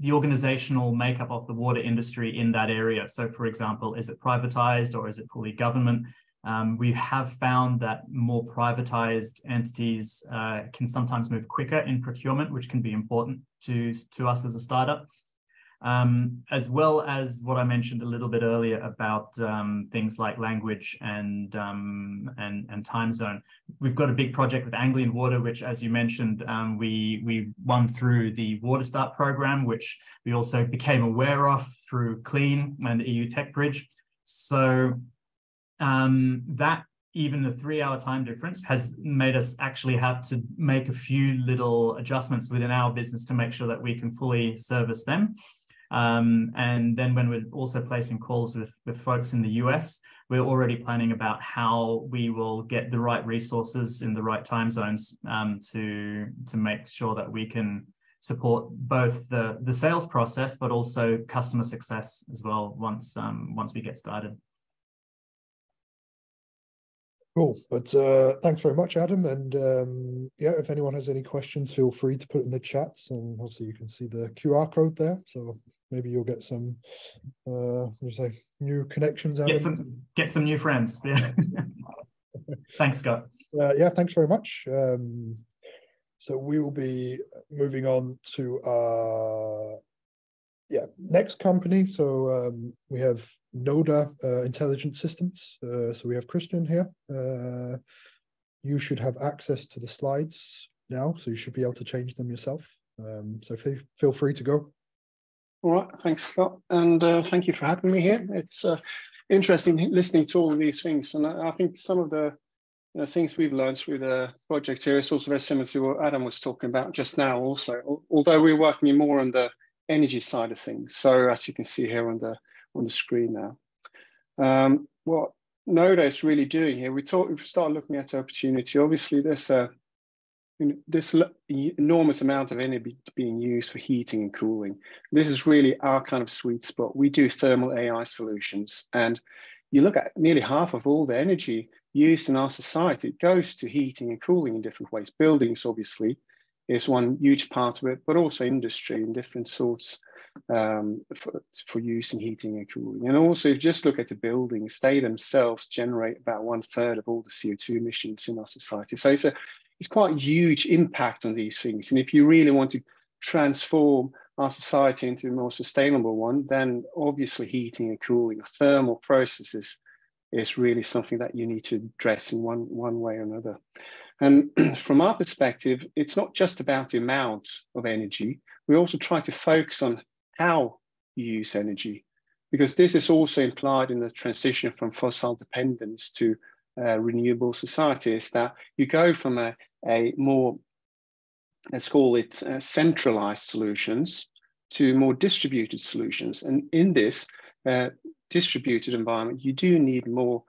organizational makeup of the water industry in that area. So, for example, is it privatized or is it fully government? We have found that more privatized entities can sometimes move quicker in procurement, which can be important to us as a startup. As well as what I mentioned a little bit earlier about things like language and time zone. We've got a big project with Anglian Water, which, as you mentioned, we won through the Water Start program, which we also became aware of through 𝗡𝗂𝗏 and the EU Techbridge. So that, even the 3-hour time difference, has made us actually have to make a few little adjustments within our business to make sure that we can fully service them. And then when we're also placing calls with folks in the US, we're already planning about how we will get the right resources in the right time zones to make sure that we can support both the sales process, but also customer success as well once we get started. Cool, but thanks very much, Adam. And yeah, if anyone has any questions, feel free to put it in the chats. And obviously you can see the QR code there. So maybe you'll get some new connections out. Get some new friends. Yeah. Thanks, Scott. Yeah, thanks very much. So we will be moving on to our next company. So we have NODA Intelligent Systems. So we have Christian here. You should have access to the slides now, so you should be able to change them yourself. So feel free to go. All right, thanks, Scott, and thank you for having me here. It's interesting listening to all of these things. And I think some of the things we've learned through the project here is also very similar to what Adam was talking about just now also, although we're working more on the energy side of things. So as you can see here on the screen now. What NODA is really doing here, we start looking at the opportunity. Obviously, there's this enormous amount of energy being used for heating and cooling. This is really our kind of sweet spot. We do thermal AI solutions, and you look at nearly half of all the energy used in our society, it goes to heating and cooling in different ways. Buildings, obviously, is one huge part of it, but also industry in different sorts for use in heating and cooling. And also, if you just look at the buildings, they themselves generate about 1/3 of all the CO2 emissions in our society. So it's quite a huge impact on these things. And if you really want to transform our society into a more sustainable one, then obviously heating and cooling, thermal processes, is really something that you need to address in one way or another. And from our perspective, it's not just about the amount of energy. We also try to focus on how you use energy, because this is also implied in the transition from fossil dependence to renewable societies, that you go from a more, let's call it centralized solutions to more distributed solutions. And in this distributed environment, you do need more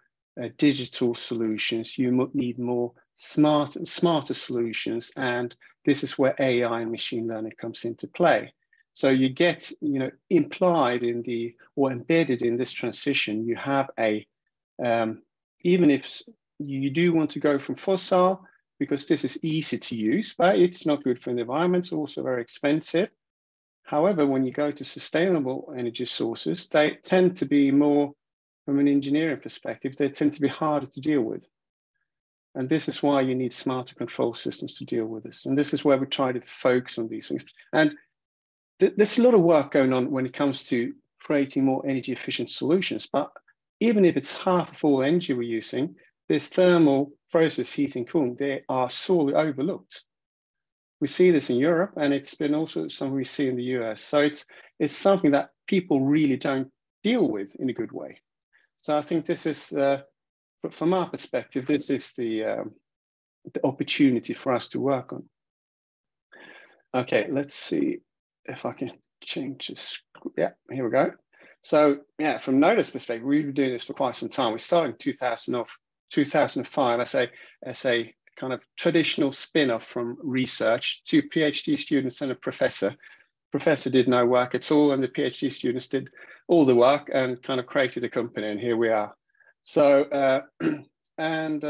digital solutions, you need more smarter solutions, and this is where AI and machine learning comes into play. So you get, implied in or embedded in this transition, you have even if you do want to go from fossil, because this is easy to use, but it's not good for the environment, it's also very expensive. However, when you go to sustainable energy sources, they tend to be more, from an engineering perspective, they tend to be harder to deal with. And this is why you need smarter control systems to deal with this. And this is where we try to focus on these things. And there's a lot of work going on when it comes to creating more energy efficient solutions. But even if it's half of all energy we're using, this thermal process, heating, cooling, they are sorely overlooked. We see this in Europe, and it's been also something we see in the US. So it's something that people really don't deal with in a good way. So I think this is, from our perspective, this is the opportunity for us to work on. Okay, let's see if I can change this. Yeah, here we go. So yeah, from NODA's perspective, we've been doing this for quite some time. We started in 2005 as a kind of traditional spin-off from research. 2 PhD students and a professor. Professor did no work at all, and the PhD students did all the work and kind of created a company, and here we are. So, and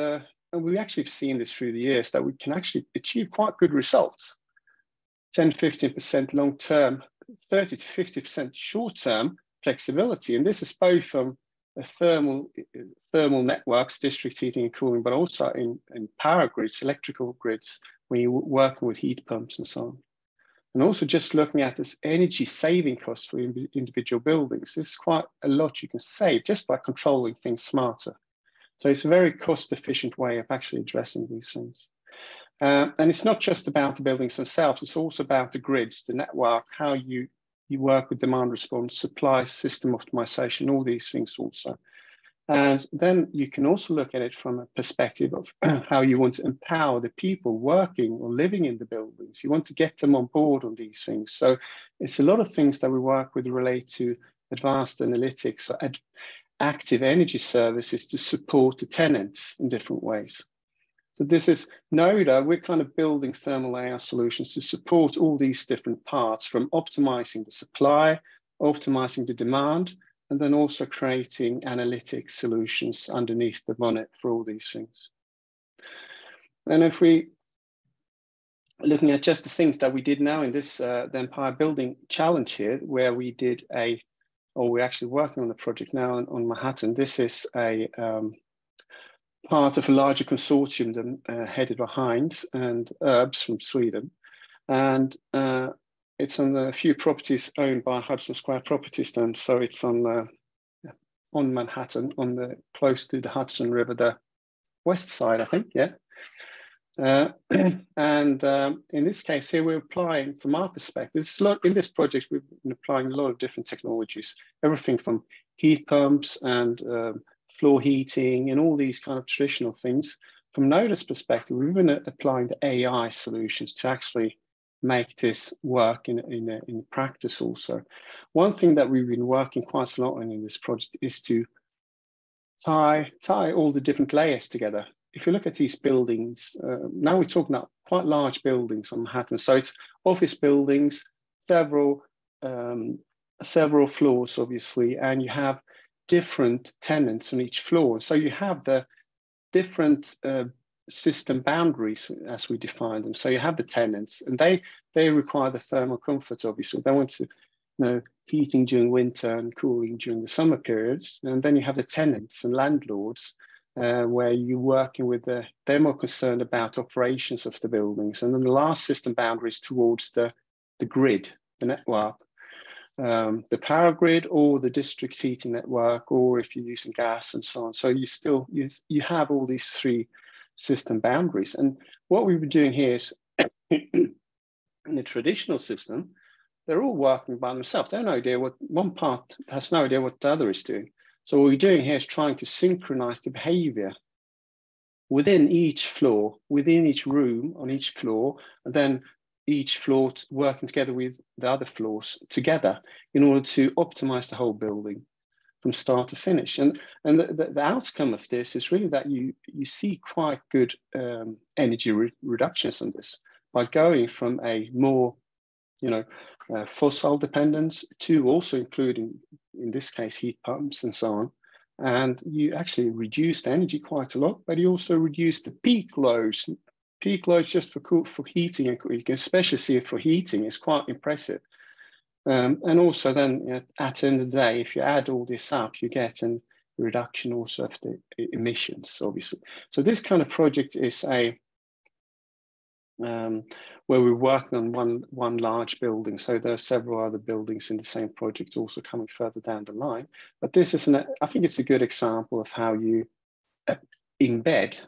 we actually have seen this through the years, that we can actually achieve quite good results. 10-15% long-term, 30-50% short-term flexibility. And this is both on thermal networks, district heating and cooling, but also in power grids, electrical grids, when you're working with heat pumps and so on. And also just looking at this energy saving cost for individual buildings, this is quite a lot you can save just by controlling things smarter. So it's a very cost-efficient way of actually addressing these things. And it's not just about the buildings themselves, it's also about the grids, the network, how you work with demand response, supply system optimization, all these things also. And then you can also look at it from a perspective of how you want to empower the people working or living in the buildings. You want to get them on board on these things. So it's a lot of things that we work with relate to advanced analytics or active energy services to support the tenants in different ways. So this is NODA, we're kind of building thermal AI solutions to support all these different parts, from optimizing the supply, optimizing the demand, and then also creating analytic solutions underneath the bonnet for all these things. And if we looking at just the things that we did now in this the Empire Building Challenge here, where we did we're actually working on the project now on Manhattan. This is a part of a larger consortium headed by Heinz and 𝗀𝘂𝗫 from Sweden. And it's on a few properties owned by Hudson Square Properties then. So it's on Manhattan, close to the Hudson River, the west side, I think, yeah. In this case here, we're applying, from our perspective, in this project, we've been applying a lot of different technologies, everything from heat pumps and floor heating and all these kind of traditional things. From NODA's perspective, we've been applying the AI solutions to actually make this work in practice also. One thing that we've been working quite a lot on in this project is to tie all the different layers together. If you look at these buildings, now we're talking about quite large buildings on Manhattan. So it's office buildings, several floors, obviously, and you have different tenants on each floor. So you have the different system boundaries as we define them. So you have the tenants, and they require the thermal comfort, obviously. They want to, heating during winter and cooling during the summer periods. And then you have the tenants and landlords, where you're working with they're more concerned about operations of the buildings. And then the last system boundary is towards the grid, the network, the power grid or the district heating network, or if you're using gas and so on. So you have all these three system boundaries. And what we've been doing here is in the traditional system, they're all working by themselves. They have no idea what one part has no idea what the other is doing. So what we're doing here is trying to synchronize the behavior within each floor, within each room on each floor, and then each floor working together with the other floors together in order to optimize the whole building from start to finish. And the outcome of this is really that you see quite good energy reductions on this by going from a more fossil dependence to also including, in this case, heat pumps and so on. And you actually reduced energy quite a lot, but you also reduced the peak loads. Peak loads just for heating, and you can especially see it for heating, is quite impressive. And also then at the end of the day, if you add all this up, you get a reduction also of the emissions, obviously. So this kind of project is where we're working on one large building. So there are several other buildings in the same project also coming further down the line. But this is I think it's a good example of how you embed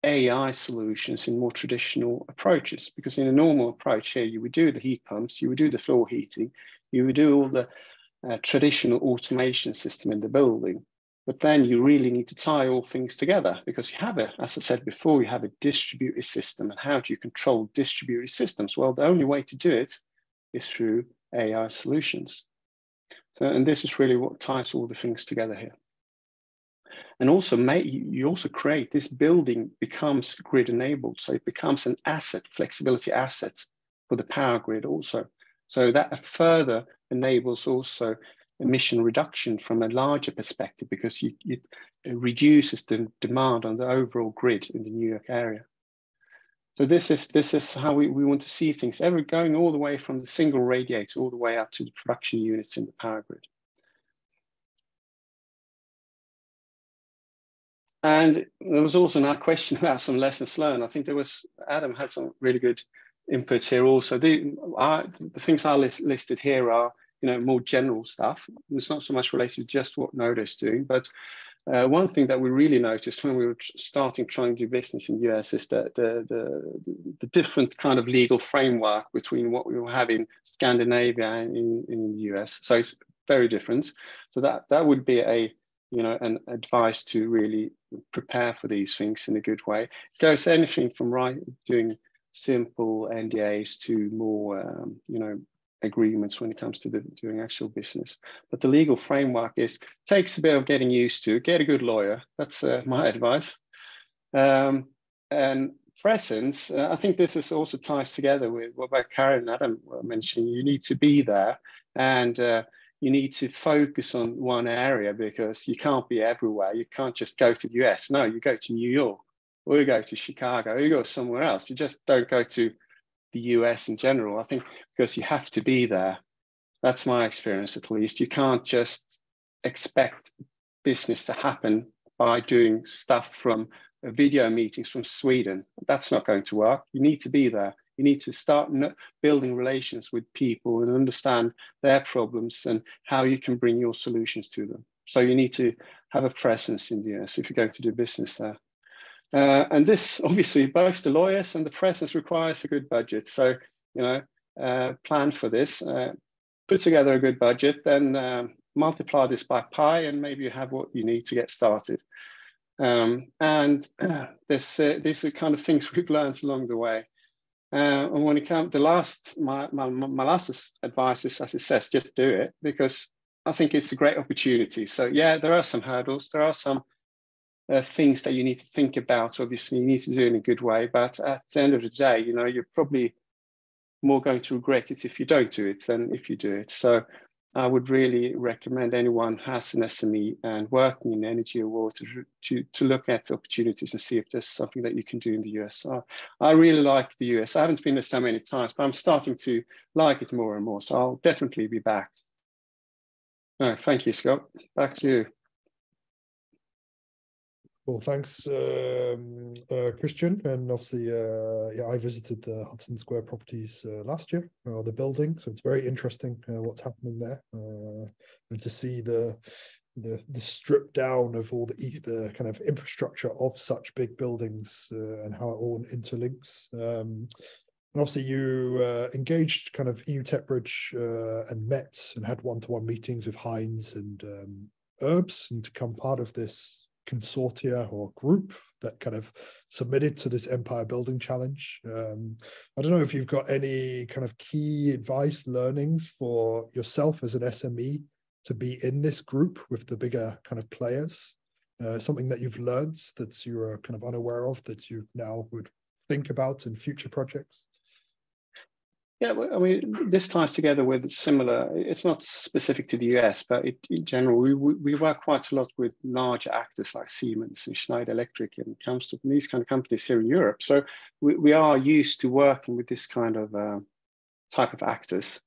AI solutions in more traditional approaches. Because in a normal approach here, you would do the heat pumps, you would do the floor heating, you would do all the traditional automation system in the building. But then you really need to tie all things together, because you have as I said before, you have a distributed system. And how do you control distributed systems? Well, the only way to do it is through AI solutions. So, and this is really what ties all the things together here. And also you also create, this building becomes grid enabled. So it becomes an asset, flexibility asset for the power grid also. So that further enables also emission reduction from a larger perspective, because it reduces the demand on the overall grid in the New York area. So this is how we want to see things, going all the way from the single radiator all the way up to the production units in the power grid. And there was also another question about some lessons learned. I think Adam had some really good inputs here also. The things I listed here are more general stuff. It's not so much related to just what NODA is doing, but one thing that we really noticed when we were trying to do business in the US is that the different kind of legal framework between what we have in Scandinavia and in the US. So it's very different. So that would be an advice to really prepare for these things in a good way. It goes anything from doing simple NDAs to more, agreements when it comes to doing actual business. But the legal framework takes a bit of getting used to. Get a good lawyer. That's my advice. And presence, I think this is also ties together with what Karen and Adam were mentioning. You need to be there, and you need to focus on one area, because you can't be everywhere. You can't just go to the US. No, you go to New York, or you go to Chicago, or you go somewhere else. You just don't go to the US in general, I think, because you have to be there. That's my experience, at least. You can't just expect business to happen by doing stuff from video meetings from Sweden. That's not going to work. You need to be there. You need to start building relations with people and understand their problems and how you can bring your solutions to them. So you need to have a presence in the US if you're going to do business there. And this, obviously, both the lawyers and the press requires a good budget. So, plan for this, put together a good budget, then multiply this by pi, and maybe you have what you need to get started. And these are the kind of things we've learned along the way. And when it comes, my last advice is, as it says, just do it, because I think it's a great opportunity. So yeah, there are some hurdles, there are some things that you need to think about. Obviously, you need to do it in a good way, but at the end of the day, you're probably more going to regret it if you don't do it than if you do it. So I would really recommend anyone who has an SME and working in energy or water to look at the opportunities and see if there's something that you can do in the US. I really like the US. I haven't been there so many times, but I'm starting to like it more and more. So I'll definitely be back. No, thank you, Scott. Back to you. Well, thanks, Christian. And obviously, yeah, I visited the Hudson Square properties last year, or the building. So it's very interesting what's happening there, and to see the strip down of all the kind of infrastructure of such big buildings and how it all interlinks. And obviously, you engaged kind of EU Techbridge and met and had one-to-one meetings with Heinz and 𝗀𝘂𝗶𝗰, and to become part of this consortia or group that kind of submitted to this Empire Building Challenge. I don't know if you've got any kind of key advice, learnings for yourself as an SME to be in this group with the bigger kind of players, something that you've learned that you're kind of unaware of that you now would think about in future projects. Yeah, well, I mean, this ties together with similar, it's not specific to the US, but in general, we work quite a lot with larger actors like Siemens and Schneider Electric and Kamstrup and these kind of companies here in Europe. So we are used to working with this kind of type of actors.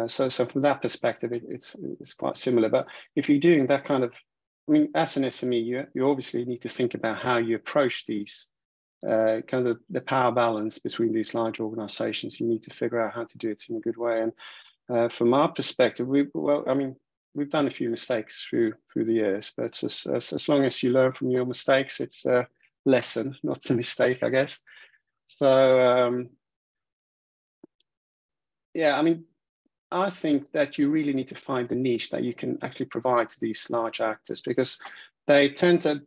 So from that perspective, it's quite similar. But if you're doing that kind of, I mean, as an SME, you obviously need to think about how you approach these kind of the power balance between these large organizations. You need to figure out how to do it in a good way. And from our perspective, we've done a few mistakes through the years, but as long as you learn from your mistakes, it's a lesson, not a mistake, I guess. So yeah, I mean, I think that you really need to find the niche that you can actually provide to these large actors, because they tend to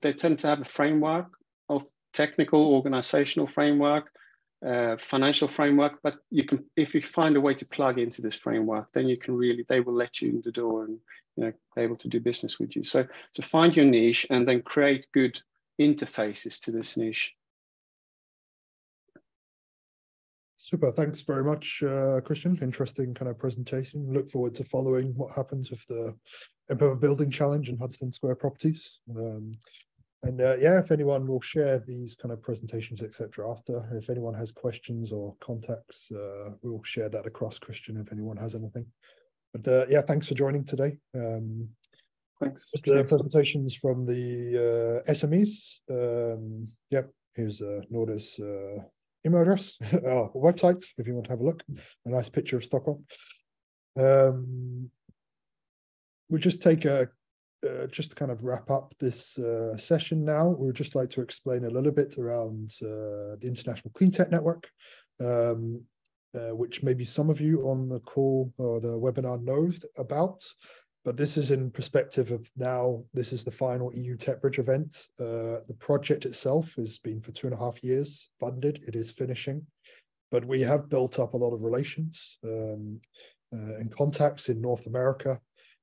have a framework of technical, organizational framework, financial framework, but you can, if you find a way to plug into this framework, then you can really, they will let you in the door and be able to do business with you. So to find your niche and then create good interfaces to this niche. Super, thanks very much, Christian. Interesting kind of presentation. Look forward to following what happens with the Empire Building Challenge and Hudson Square properties. And yeah, if anyone will share these kind of presentations, etc. after, if anyone has questions or contacts, we'll share that across, Christian, if anyone has anything. But yeah, thanks for joining today. Thanks. Just the presentations from the SMEs. Yep, here's NODA's email address, website, if you want to have a look. A nice picture of Stockholm. We'll just take just to kind of wrap up this session now. We would just like to explain a little bit around the International Clean Tech Network, which maybe some of you on the call or the webinar knows about, but this is in perspective of now, this is the final EU Techbridge event. The project itself has been for 2.5 years funded, it is finishing, but we have built up a lot of relations and contacts in North America,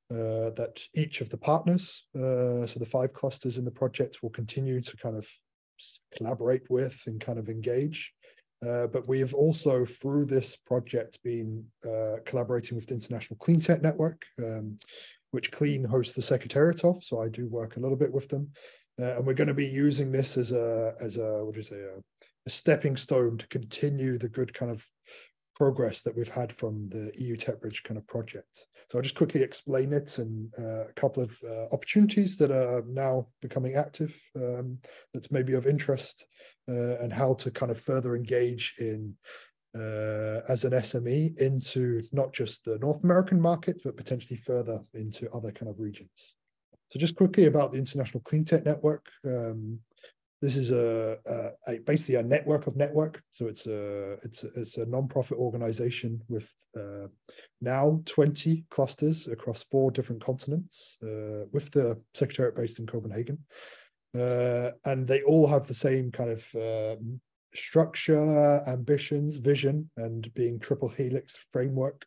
that each of the partners, so the 5 clusters in the project, will continue to kind of collaborate with and kind of engage. But we have also, through this project, been collaborating with the International Clean Tech Network, which Clean hosts the secretariat of, so I do work a little bit with them. And we're going to be using this as a what do you say, a stepping stone to continue the good kind of progress that we've had from the EU Techbridge kind of project. So I'll just quickly explain it and a couple of opportunities that are now becoming active, that's maybe of interest, and how to kind of further engage in as an SME into not just the North American market, but potentially further into other kind of regions. So just quickly about the International Clean Tech Network. This is basically a network of network. So it's a non-profit organization with now 20 clusters across 4 different continents, with the secretariat based in Copenhagen. And they all have the same kind of structure, ambitions, vision, and being triple helix framework,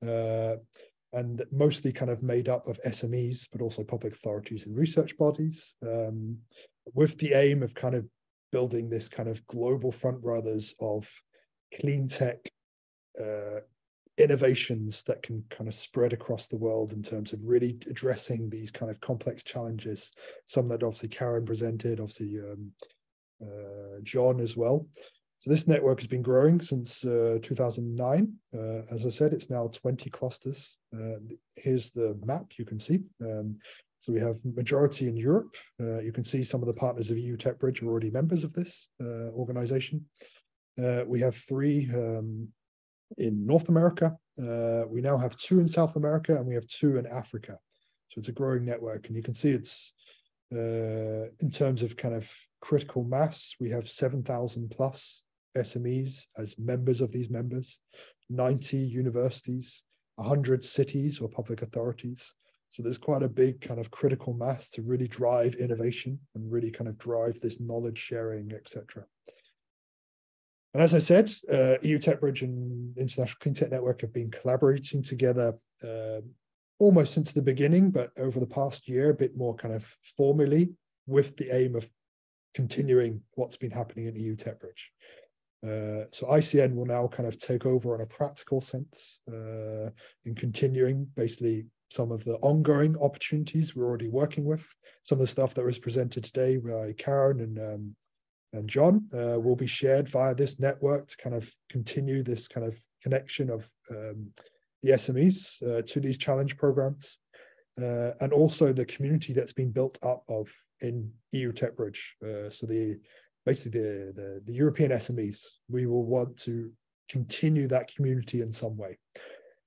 and mostly kind of made up of SMEs, but also public authorities and research bodies, with the aim of kind of building this kind of global front runners of clean tech innovations that can kind of spread across the world in terms of really addressing these kind of complex challenges. Some that obviously Karen presented, obviously John as well. So this network has been growing since 2009. As I said, it's now 20 clusters. Here's the map you can see. So we have majority in Europe. You can see some of the partners of EU Techbridge are already members of this organization. We have 3 in North America. We now have 2 in South America, and we have 2 in Africa. So it's a growing network, and you can see it's in terms of kind of critical mass, we have 7,000 plus SMEs as members of these members, 90 universities, 100 cities or public authorities. So there's quite a big kind of critical mass to really drive innovation and really kind of drive this knowledge sharing, etc. And as I said, EU Techbridge and International Clean Tech Network have been collaborating together almost since the beginning, but over the past year, a bit more kind of formally, with the aim of continuing what's been happening in EU Techbridge. So ICN will now kind of take over on a practical sense in continuing basically some of the ongoing opportunities we're already working with. Some of the stuff that was presented today by Karen and John will be shared via this network to kind of continue this kind of connection of the SMEs to these challenge programs, and also the community that's been built up in EU Techbridge. So basically the European SMEs, we will want to continue that community in some way.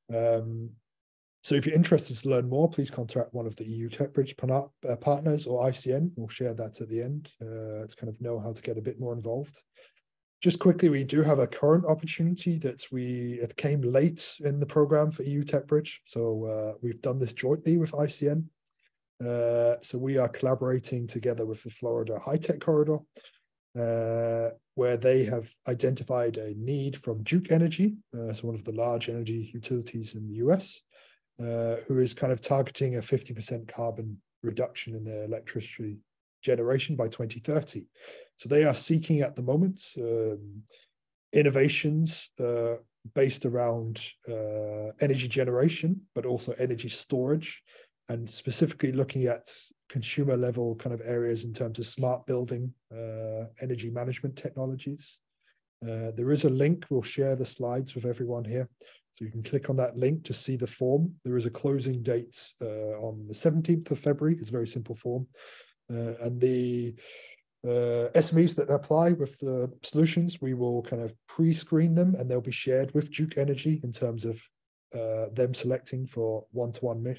So if you're interested to learn more, please contact one of the EU Techbridge partners or ICN. We'll share that at the end to kind of know how to get a bit more involved. Just quickly, we do have a current opportunity that it came late in the program for EU Techbridge. So we've done this jointly with ICN. So we are collaborating together with the Florida High Tech Corridor, where they have identified a need from Duke Energy, so one of the large energy utilities in the US, who is kind of targeting a 50% carbon reduction in their electricity generation by 2030. So they are seeking at the moment innovations based around energy generation, but also energy storage, and specifically looking at consumer level kind of areas in terms of smart building, energy management technologies. There is a link. We'll share the slides with everyone here. So you can click on that link to see the form. There is a closing date on the 17th of February. It's a very simple form. And the SMEs that apply with the solutions, we will kind of pre-screen them, and they'll be shared with Duke Energy in terms of them selecting for one-to-one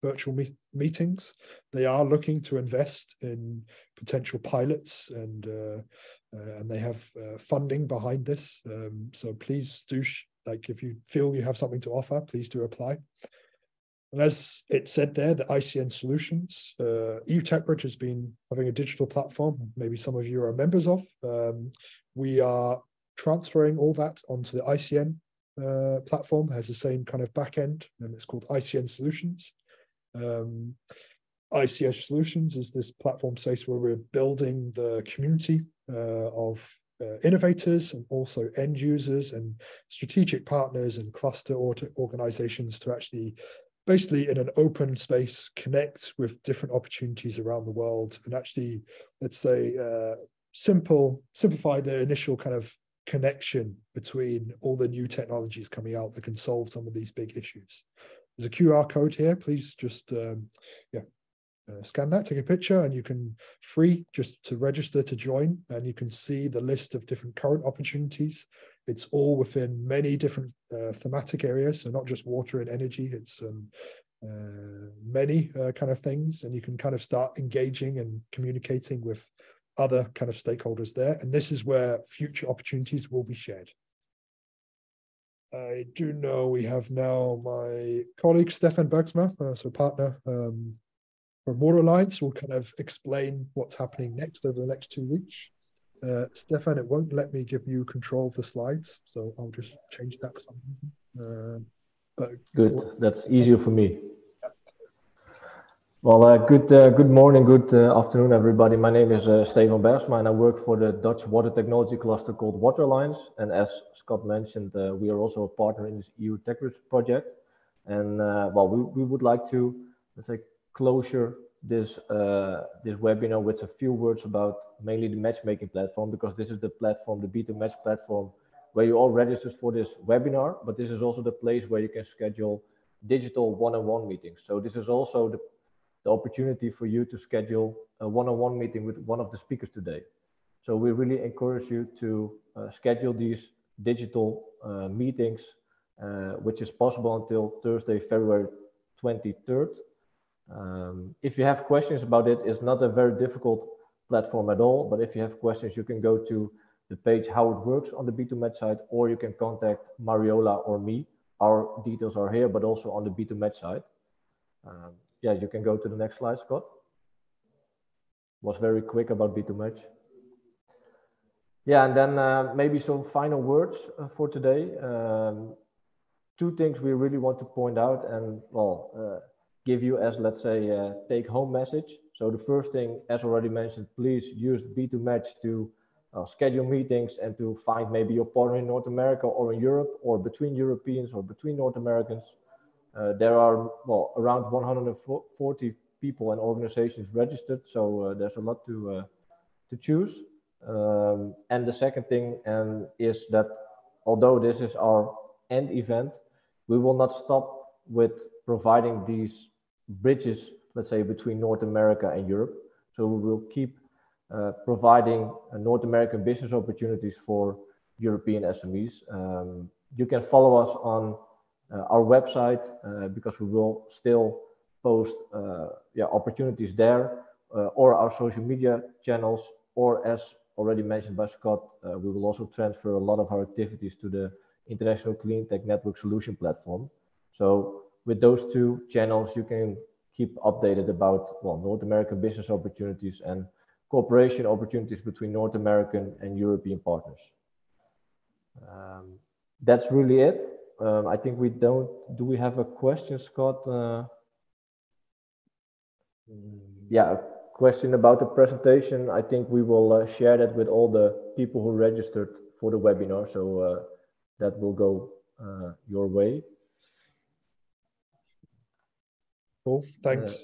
virtual meetings. They are looking to invest in potential pilots, and they have funding behind this. So please do, if you feel you have something to offer, please do apply. And as it said there, the ICN solutions, EU Techbridge has been having a digital platform, maybe some of you are members of. We are transferring all that onto the ICN platform. It has the same kind of backend, and it's called ICN Solutions. ICN Solutions is this platform space where we're building the community of innovators and also end users and strategic partners and cluster organizations to actually basically in an open space connect with different opportunities around the world, and actually, let's say, simplify the initial kind of connection between all the new technologies coming out that can solve some of these big issues. There's a QR code here. Please just scan that, take a picture, and you can free just to register to join, and you can see the list of different current opportunities. It's all within many different thematic areas, so not just water and energy. It's many kind of things, and you can kind of start engaging and communicating with other kind of stakeholders there. And this is where future opportunities will be shared. I do know we have now my colleague Stefan Bergsma, so partner from Water Alliance, will kind of explain what's happening next over the next 2 weeks. Stefan, it won't let me give you control of the slides, so I'll just change that for some reason. But good, that's easier for me. Well, good morning, good afternoon, everybody. My name is Stefan Bergsma, and I work for the Dutch water technology cluster called Water Alliance. And as Scott mentioned, we are also a partner in this EU Techbridge project. And well, we would like to, let's say, closure this webinar with a few words about mainly the matchmaking platform, because this is the platform, the B2Match platform, where you all registered for this webinar. But this is also the place where you can schedule digital one-on-one meetings. So this is also the opportunity for you to schedule a one-on-one meeting with one of the speakers today. So we really encourage you to schedule these digital meetings, which is possible until Thursday, February 23rd. If you have questions about it, it's not a very difficult platform at all, but if you have questions, you can go to the page how it works on the B2Match site, or you can contact Mariola or me. Our details are here, but also on the B2Match site. Yeah, you can go to the next slide, Scott. Was very quick about B2Match. Yeah, and then maybe some final words for today. Two things we really want to point out and, well, give you as, let's say, a take-home message. So the first thing, as already mentioned, please use B2Match to schedule meetings and to find maybe your partner in North America or in Europe, or between Europeans or between North Americans. There are, well, around 140 people and organizations registered, so there's a lot to choose. And the second thing is that although this is our end event, we will not stop with providing these bridges, let's say, between North America and Europe. So we will keep providing North American business opportunities for European SMEs. You can follow us on our website, because we will still post opportunities there, or our social media channels, or as already mentioned by Scott, we will also transfer a lot of our activities to the International Clean Tech Network Solution platform. So with those two channels, you can keep updated about, well, North American business opportunities and cooperation opportunities between North American and European partners. That's really it. I think we don't, do we have a question, Scott? Yeah, a question about the presentation. I think we will share that with all the people who registered for the webinar. So that will go your way. Cool, thanks,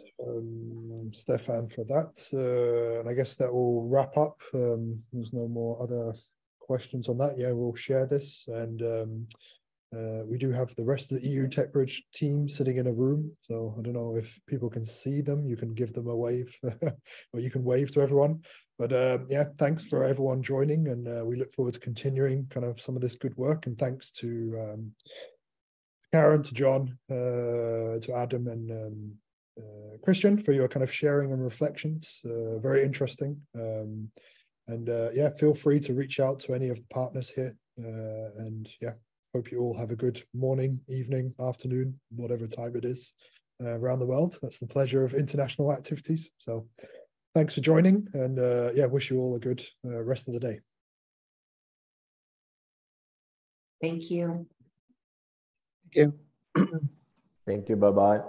Stefan, for that. And I guess that will wrap up. There's no more other questions on that. Yeah, we'll share this, and we do have the rest of the EU Techbridge team sitting in a room. So I don't know if people can see them. You can give them a wave, or you can wave to everyone. But yeah, thanks for everyone joining, and we look forward to continuing kind of some of this good work. And thanks to Karen, to John, to Adam, and Christian for your kind of sharing and reflections. Very interesting. And yeah, feel free to reach out to any of the partners here. And yeah, hope you all have a good morning, evening, afternoon, whatever time it is around the world. That's the pleasure of international activities. So thanks for joining, and yeah, wish you all a good rest of the day. Thank you. Thank you. Thank you. Bye-bye.